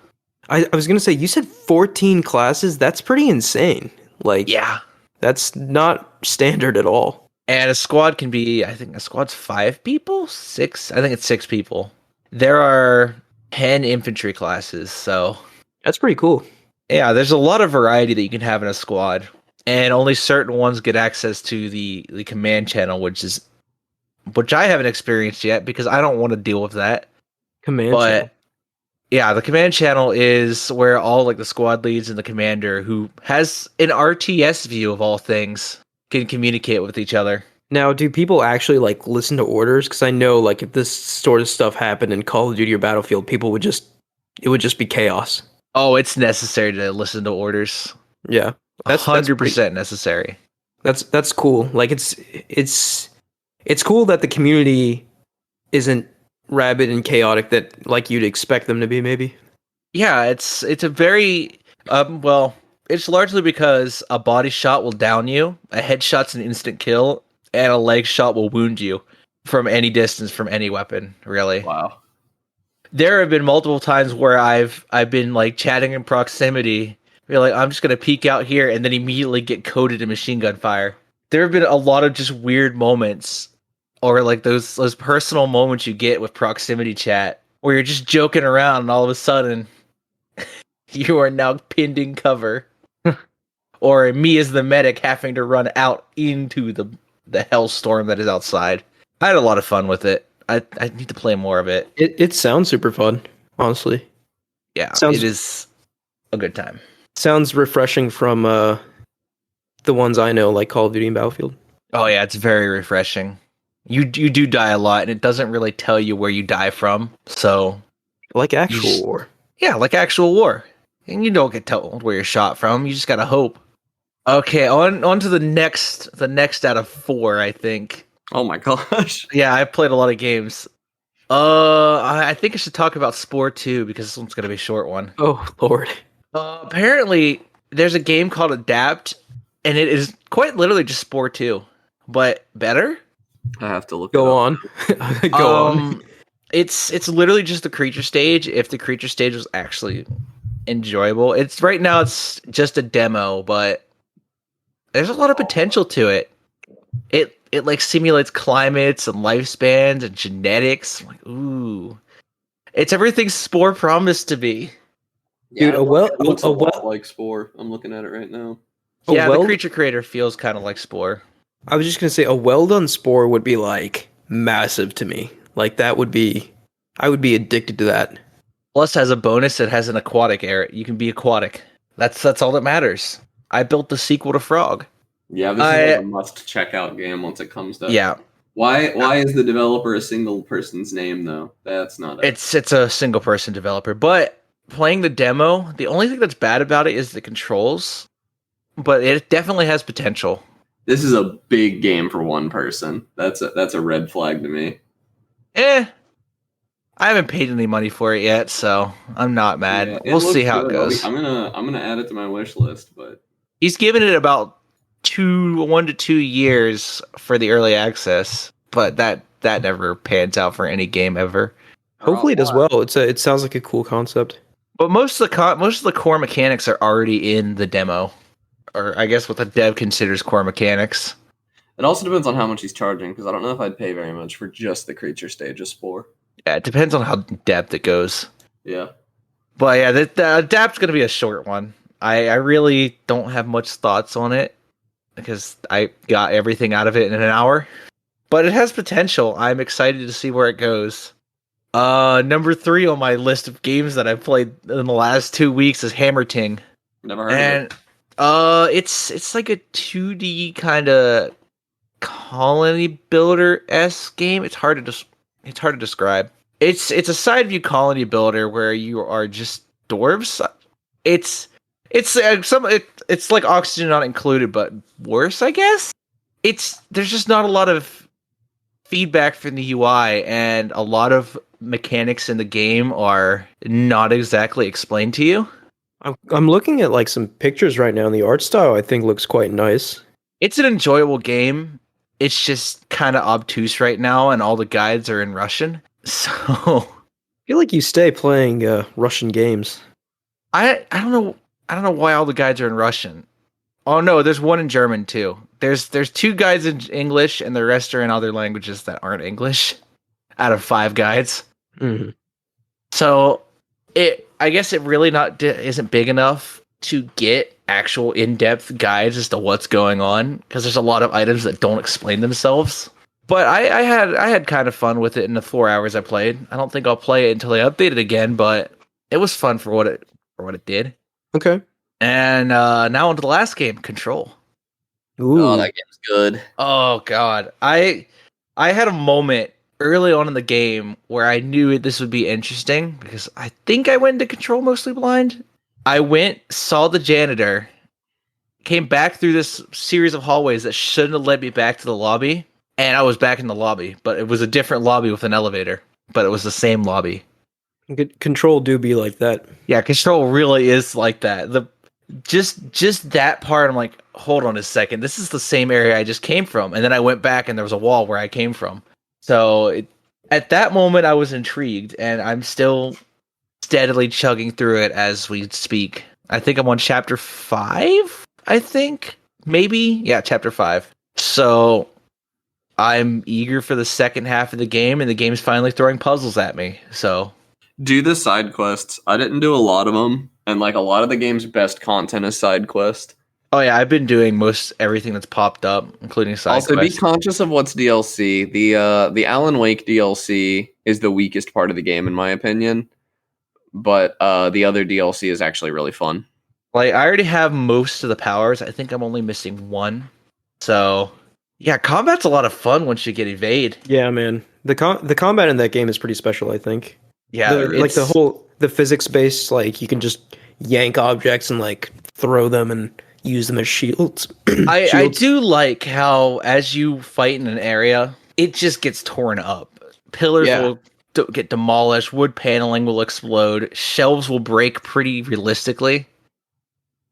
I was gonna say you said 14 classes. That's pretty insane. Like Yeah, that's not standard at all. and a squad can be. I think a squad's 5 people, 6. I think it's 6 people. There are 10 infantry classes, so That's pretty cool. yeah, there's a lot of variety that you can have in a squad, and only certain ones get access to the command channel, which I haven't experienced yet because I don't want to deal with that. Command But channel. yeah, the command channel is where all like the squad leads and the commander, who has an RTS view of all things, can communicate with each other. Now, do people actually like listen to orders? Because I know like if this sort of stuff happened in Call of Duty or Battlefield, it would just be chaos. Oh, it's necessary to listen to orders. Yeah, That's 100% necessary. that's cool. Like it's cool that the community isn't rabid and chaotic that like you'd expect them to be. Maybe. Yeah, it's a very well, it's largely because a body shot will down you, a headshot's an instant kill, and a leg shot will wound you from any distance from any weapon, really. Wow. There have been multiple times where I've been like chatting in proximity, be like, I'm just gonna peek out here and then immediately get coated in machine gun fire. There have been a lot of just weird moments, or like those personal moments you get with proximity chat, where you're just joking around and all of a sudden you are now pinned in cover. Or me as the medic having to run out into the hellstorm that is outside. I had a lot of fun with it. I need to play more of it. It sounds super fun, honestly. Yeah, Sounds- it is a good time. Sounds refreshing from the ones I know, like Call of Duty and Battlefield. Oh yeah, it's very refreshing. You do die a lot, and it doesn't really tell you where you die from. So Like actual just- war. yeah, like actual war, and you don't get told where you're shot from. You just gotta hope. Okay, on to the next out of 4, I think. Oh my gosh. Yeah, I played a lot of games. I think I should talk about Spore 2 because this one's gonna be a short one. Oh Lord. Apparently, there's a game called Adapt, and it is quite literally just Spore 2, but better. I have to look. Go on. Go on. It's literally just the creature stage. If the creature stage was actually enjoyable, it's right now it's just a demo, but there's a lot of potential to it. It like simulates climates and lifespans and genetics. I'm like, ooh, it's everything Spore promised to be. Dude, it looks a lot like Spore. I'm looking at it right now. Yeah, the creature creator feels kind of like Spore. I was just gonna say a well done Spore would be like massive to me. Like that would be, I would be addicted to that. Plus, as a bonus, it has an aquatic area. You can be aquatic. That's all that matters. I built the sequel to Frog. Yeah, this is like a must check out game once it comes to. Yeah. Why is the developer a single person's name though? That's not it. It's a single person developer, but playing the demo, the only thing that's bad about it is the controls, but it definitely has potential. This is a big game for one person. That's a red flag to me. I haven't paid any money for it yet, so I'm not mad. Yeah, we'll see how it goes. I'm gonna add it to my wish list, but he's given it about 1 to 2 years for the early access, but that never pans out for any game ever. Hopefully it does well. It sounds like a cool concept. But most of the core mechanics are already in the demo, or I guess what the dev considers core mechanics. It also depends on how much he's charging, because I don't know if I'd pay very much for just the creature stage of Spore. Yeah, it depends on how depth it goes. Yeah. But yeah, the Adapt's going to be a short one. I really don't have much thoughts on it, because I got everything out of it in an hour. But it has potential. I'm excited to see where it goes. Number 3 on my list of games that I've played in the last 2 weeks is Hammerting. Never heard of it. It's like a 2D kind of colony builder-esque game. It's hard to describe. It's a side view colony builder where you are just dwarves. It's like Oxygen Not Included, but worse, I guess. There's just not a lot of feedback from the UI, and a lot of mechanics in the game are not exactly explained to you. I'm looking at like some pictures right now, and the art style I think looks quite nice. It's an enjoyable game. It's just kind of obtuse right now, and all the guides are in Russian. So I feel like you stay playing Russian games. I don't know why all the guides are in Russian. Oh no, there's one in German too. There's 2 guides in English, and the rest are in other languages that aren't English. Out of 5 guides. Mm-hmm. So I guess it really isn't big enough to get actual in-depth guides as to what's going on, because there's a lot of items that don't explain themselves. But I had kind of fun with it in the 4 hours I played. I don't think I'll play it until they update it again, but it was fun for what it did. Okay. And now on to the last game, Control. Ooh. Oh, that game's good. Oh god, I had a moment early on in the game where I knew this would be interesting, because I think I went into Control mostly blind. I went, saw the janitor, came back through this series of hallways that shouldn't have led me back to the lobby, and I was back in the lobby, but it was a different lobby with an elevator, but it was the same lobby. Control do be like that. Yeah, Control really is like that. Just that part, I'm like, hold on a second, this is the same area I just came from, and then I went back and there was a wall where I came from. So at that moment, I was intrigued, and I'm still steadily chugging through it as we speak. I think I'm on chapter 5, I think. Maybe? Yeah, chapter 5. So I'm eager for the second half of the game, and the game's finally throwing puzzles at me. So do the side quests. I didn't do a lot of them, and like a lot of the game's best content is side quest. Oh yeah, I've been doing most everything that's popped up, including side quests. Also, be conscious of what's DLC. The Alan Wake DLC is the weakest part of the game, in my opinion. But the other DLC is actually really fun. Like, I already have most of the powers. I think I'm only missing one. So, yeah, combat's a lot of fun once you get evade. Yeah, man. The combat in that game is pretty special, I think. Yeah, like the physics based, like you can just yank objects and like throw them, and use them as shields. I Shields. do like how as you fight in an area, it just gets torn up. Pillars Yeah. will get demolished. Wood paneling will explode. Shelves will break pretty realistically.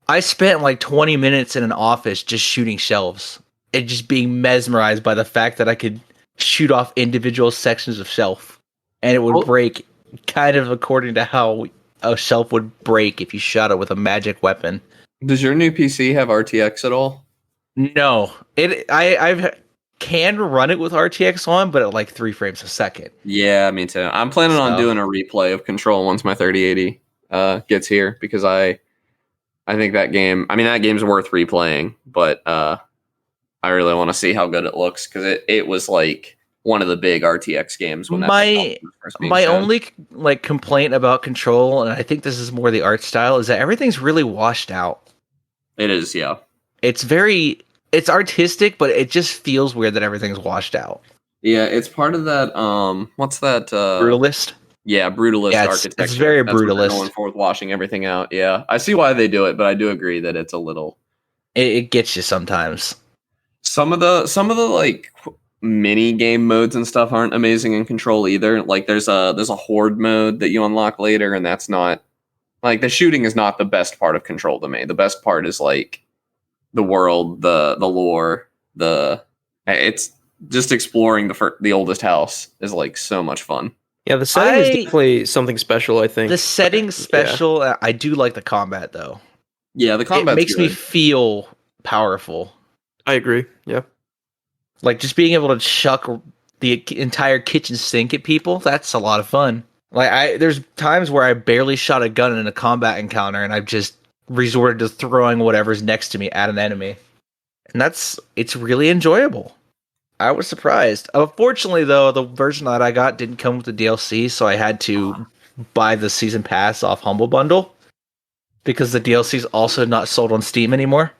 I spent like 20 minutes in an office just shooting shelves and just being mesmerized by the fact that I could shoot off individual sections of shelf and it would break kind of according to how a shelf would break if you shot it with a magic weapon. Does your new PC have RTX at all? No, I've can run it with RTX on, but at like 3 frames a second. Yeah, me too. I'm planning on doing a replay of Control once my 3080 gets here because I think that game. I mean, that game's worth replaying, but I really want to see how good it looks because it was like one of the big RTX games when my only like complaint about Control, and I think this is more the art style, is that everything's really washed out. It is, yeah. It's artistic, but it just feels weird that everything's washed out. Yeah, it's part of that. What's that? Brutalist. Yeah, brutalist architecture. It's very brutalist. Going forth, washing everything out. Yeah, I see why they do it, but I do agree that it's a little. It gets you sometimes. Some of the like mini game modes and stuff aren't amazing in Control either. Like there's a horde mode that you unlock later, and that's not like the shooting is not the best part of Control to me. The best part is like the world, the lore, it's just exploring the oldest house is like so much fun. Yeah, the setting is definitely something special, I think. The setting's special. Yeah. I do like the combat though. Yeah, the combat makes me feel powerful. I agree. Yeah. Like just being able to chuck the entire kitchen sink at people, that's a lot of fun. Like there's times where I barely shot a gun in a combat encounter and I've just resorted to throwing whatever's next to me at an enemy. And it's really enjoyable. I was surprised. Unfortunately, though, the version that I got didn't come with the DLC, so I had to buy the season pass off Humble Bundle because the DLC is also not sold on Steam anymore.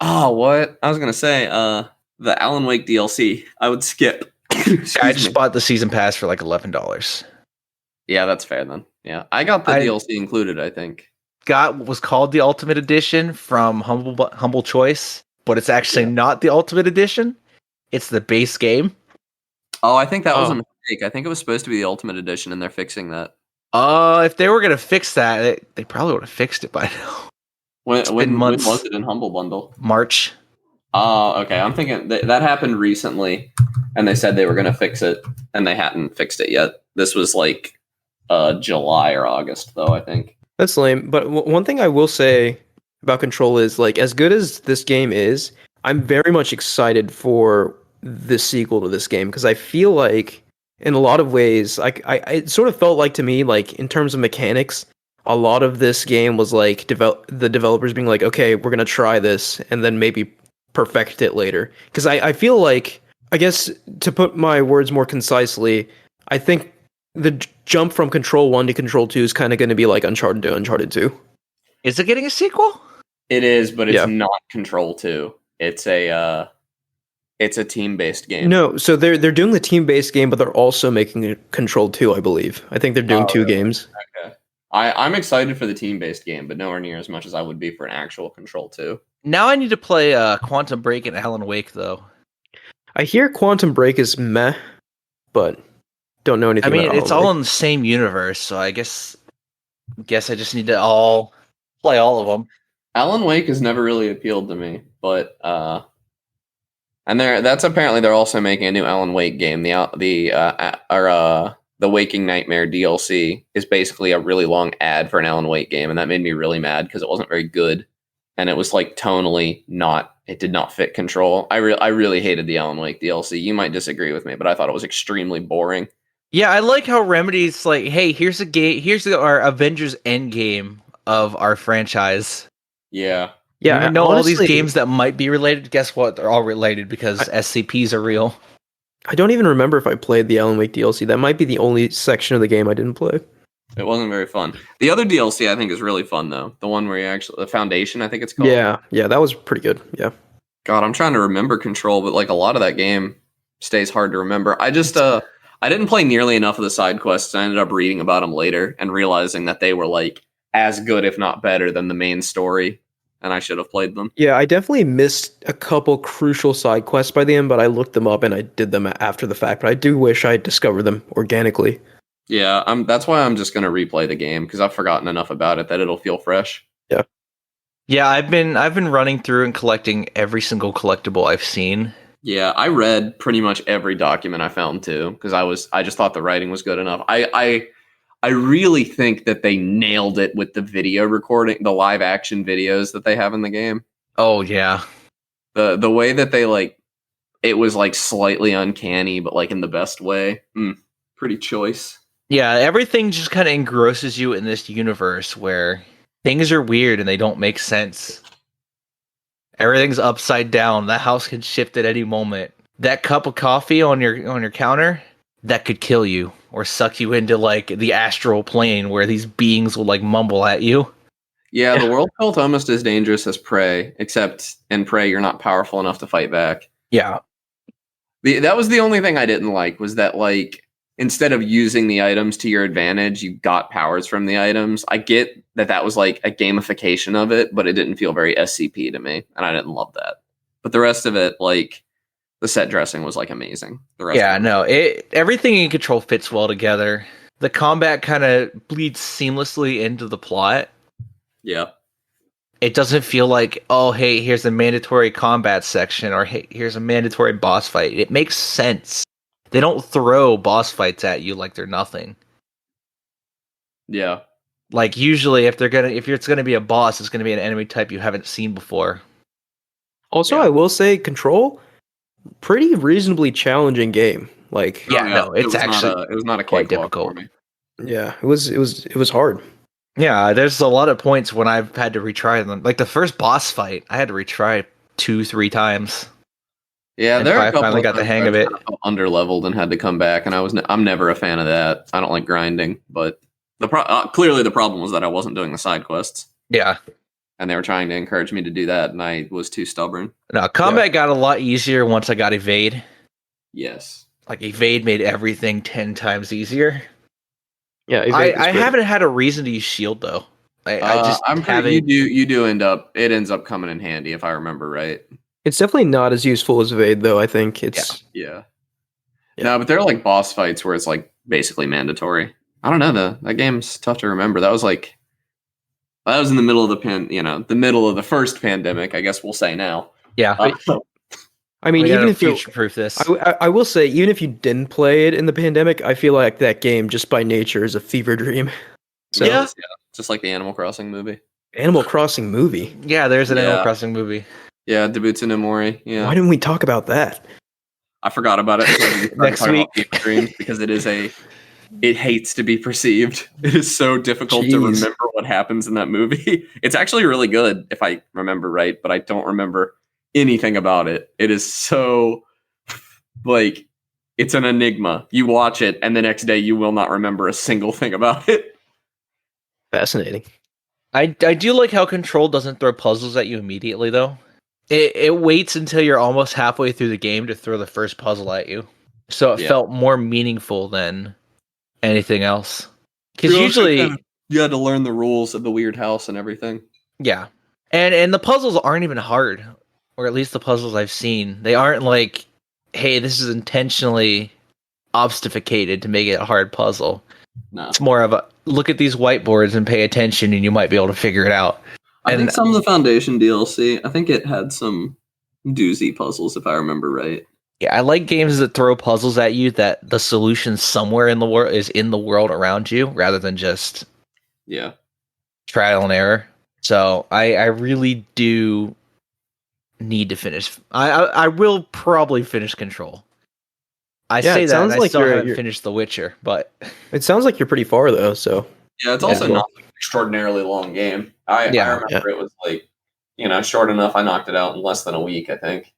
Oh, what? I was going to say, the Alan Wake DLC, I would skip. I just bought the season pass for like $11. Yeah, that's fair then. Yeah, I got the DLC included, I think. Was called the Ultimate Edition from Humble Choice, but it's actually not the Ultimate Edition. It's the base game. Oh, I think that was a mistake. I think it was supposed to be the Ultimate Edition, and they're fixing that. If they were going to fix that, they probably would have fixed it by now. When was it in Humble Bundle? March. Oh, okay. I'm thinking that happened recently, and they said they were going to fix it, and they hadn't fixed it yet. This was like July or August, though, I think. That's lame. But one thing I will say about Control is, like, as good as this game is, I'm very much excited for the sequel to this game because I feel like, in a lot of ways, it sort of felt like to me, like in terms of mechanics, a lot of this game was like the developers being like, okay, we're gonna try this and then maybe perfect it later. Because I feel like, I guess to put my words more concisely, I think the jump from Control 1 to Control 2 is kind of going to be like Uncharted to Uncharted 2. Is it getting a sequel? It is, but it's not Control 2. It's a team-based game. No, so they're doing the team-based game, but they're also making a Control 2, I believe. I think they're doing two games. Okay. I'm excited for the team-based game, but nowhere near as much as I would be for an actual Control 2. Now I need to play Quantum Break and Alan Wake, though. I hear Quantum Break is meh, but don't know anything about it. I mean, it's all in the same universe, so I guess I just need to play all of them. Alan Wake has never really appealed to me, but and that's apparently they're also making a new Alan Wake game. The Waking Nightmare DLC is basically a really long ad for an Alan Wake game, and that made me really mad because it wasn't very good, and it was like tonally it did not fit Control. I really hated the Alan Wake DLC. You might disagree with me, but I thought it was extremely boring. Yeah, I like how Remedy's like, hey, here's a game, our Avengers Endgame of our franchise. Yeah. Yeah, I know all these games that might be related. Guess what? They're all related because SCPs are real. I don't even remember if I played the Alan Wake DLC. That might be the only section of the game I didn't play. It wasn't very fun. The other DLC I think is really fun though. The one where the Foundation, I think it's called. Yeah, that was pretty good. Yeah. God, I'm trying to remember Control, but like a lot of that game stays hard to remember. I just I didn't play nearly enough of the side quests. I ended up reading about them later and realizing that they were like as good, if not better, than the main story. and I should have played them. Yeah, I definitely missed a couple crucial side quests by the end, but I looked them up and I did them after the fact. But I do wish I had discovered them organically. Yeah, that's why I'm just gonna replay the game because I've forgotten enough about it that it'll feel fresh. Yeah, I've been running through and collecting every single collectible I've seen. Yeah, I read pretty much every document I found too because I just thought the writing was good enough. I really think that they nailed it with the video recording, the live action videos that they have in the game. Oh yeah. The way that they it was slightly uncanny, but in the best way. Pretty choice. Yeah, everything just kind of engrosses you in this universe where things are weird and they don't make sense. Everything's upside down. That house can shift at any moment. That cup of coffee on your counter, that could kill you or suck you into the astral plane where these beings will mumble at you. Yeah, the world felt almost as dangerous as Prey, except in Prey you're not powerful enough to fight back. Yeah. That was the only thing I didn't like was that instead of using the items to your advantage, you got powers from the items. I get that was a gamification of it, but it didn't feel very SCP to me, and I didn't love that. But the rest of it, the set dressing was amazing. The rest everything in Control fits well together. The combat kind of bleeds seamlessly into the plot. Yeah. It doesn't feel like, oh, hey, here's a mandatory combat section, or hey, here's a mandatory boss fight. It makes sense. They don't throw boss fights at you like they're nothing. Yeah. Usually if it's gonna be a boss, it's gonna be an enemy type you haven't seen before. Also, I will say Control, pretty reasonably challenging game. It's actually it was not a quite cakewalk difficult for me. Yeah, it was hard. Yeah, there's a lot of points when I've had to retry them. The first boss fight, I had to retry 2-3 times. Yeah, there are a couple finally got the hang of it. Underleveled and had to come back, and I'm never a fan of that. I don't like grinding, but clearly the problem was that I wasn't doing the side quests. Yeah, and they were trying to encourage me to do that, and I was too stubborn. No, combat got a lot easier once I got evade. Yes, evade made everything 10 times easier. Yeah, I haven't had a reason to use shield though. You ends up coming in handy if I remember right. It's definitely not as useful as evade, though. I think it's yeah. No, but there are boss fights where it's basically mandatory. I don't know that game's tough to remember. That was in the middle of the middle of the first pandemic. I guess we'll say now. Yeah. I mean, even if future-proof this, I will say, even if you didn't play it in the pandemic, I feel like that game just by nature is a fever dream. So, yeah, just like the Animal Crossing movie. Animal Crossing movie. Yeah, there's an Animal Crossing movie. Yeah, Debutsu no Mori. Yeah. Why didn't we talk about that? I forgot about it next week because it hates to be perceived. It is so difficult to remember what happens in that movie. It's actually really good if I remember right, but I don't remember anything about it. It is so it's an enigma. You watch it and the next day you will not remember a single thing about it. Fascinating. I do like how Control doesn't throw puzzles at you immediately though. It waits until you're almost halfway through the game to throw the first puzzle at you. So it felt more meaningful than anything else. Because usually you had to learn the rules of the weird house and everything. Yeah. And the puzzles aren't even hard. Or at least the puzzles I've seen. They aren't hey, this is intentionally obfuscated to make it a hard puzzle. No. It's more of a look at these whiteboards and pay attention and you might be able to figure it out. I think some of the Foundation DLC, I think it had some doozy puzzles, if I remember right. Yeah, I like games that throw puzzles at you that the solution somewhere in the world is in the world around you, rather than just trial and error. So I really do need to finish. I will probably finish Control. I say that, and I still haven't finished The Witcher, but it sounds like you're pretty far though. So it's also not an extraordinarily long game. I remember it was short enough. I knocked it out in less than a week, I think.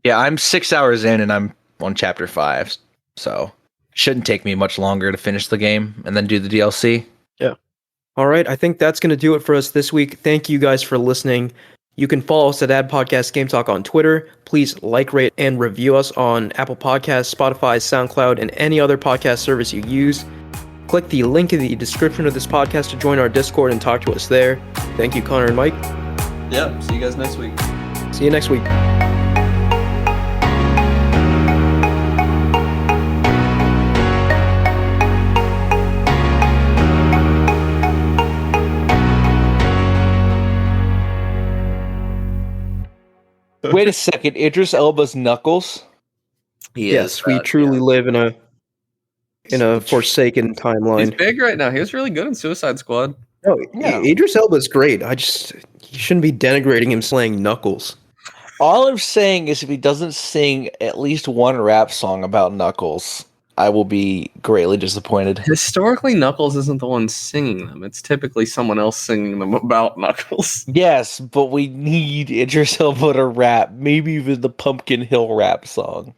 Yeah, I'm 6 hours in and I'm on chapter 5, so shouldn't take me much longer to finish the game and then do the DLC. Yeah. All right, I think that's going to do it for us this week. Thank you guys for listening. You can follow us at Ad Podcast Game Talk on Twitter. Please like, rate, and review us on Apple Podcasts, Spotify, SoundCloud, and any other podcast service you use. Click the link in the description of this podcast to join our Discord and talk to us there. Thank you, Connor and Mike. Yeah, see you guys next week. See you next week. Wait a second, Idris Elba's Knuckles? Yes, we truly live in a forsaken He's timeline. big right now. He was really good in Suicide Squad. No, Yeah. Idris Elba's great. You shouldn't be denigrating him slaying Knuckles. All I'm saying is if he doesn't sing at least one rap song about Knuckles, I will be greatly disappointed. Historically, Knuckles isn't the one singing them. It's typically someone else singing them about Knuckles. Yes, but we need Idris Elba to rap, maybe even the Pumpkin Hill rap song.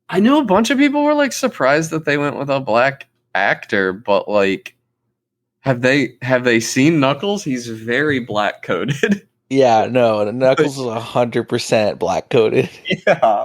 I know a bunch of people were like surprised that they went with a black actor, but like, have they seen Knuckles? He's very black coded. Yeah, no, Knuckles is 100% black coded. Yeah.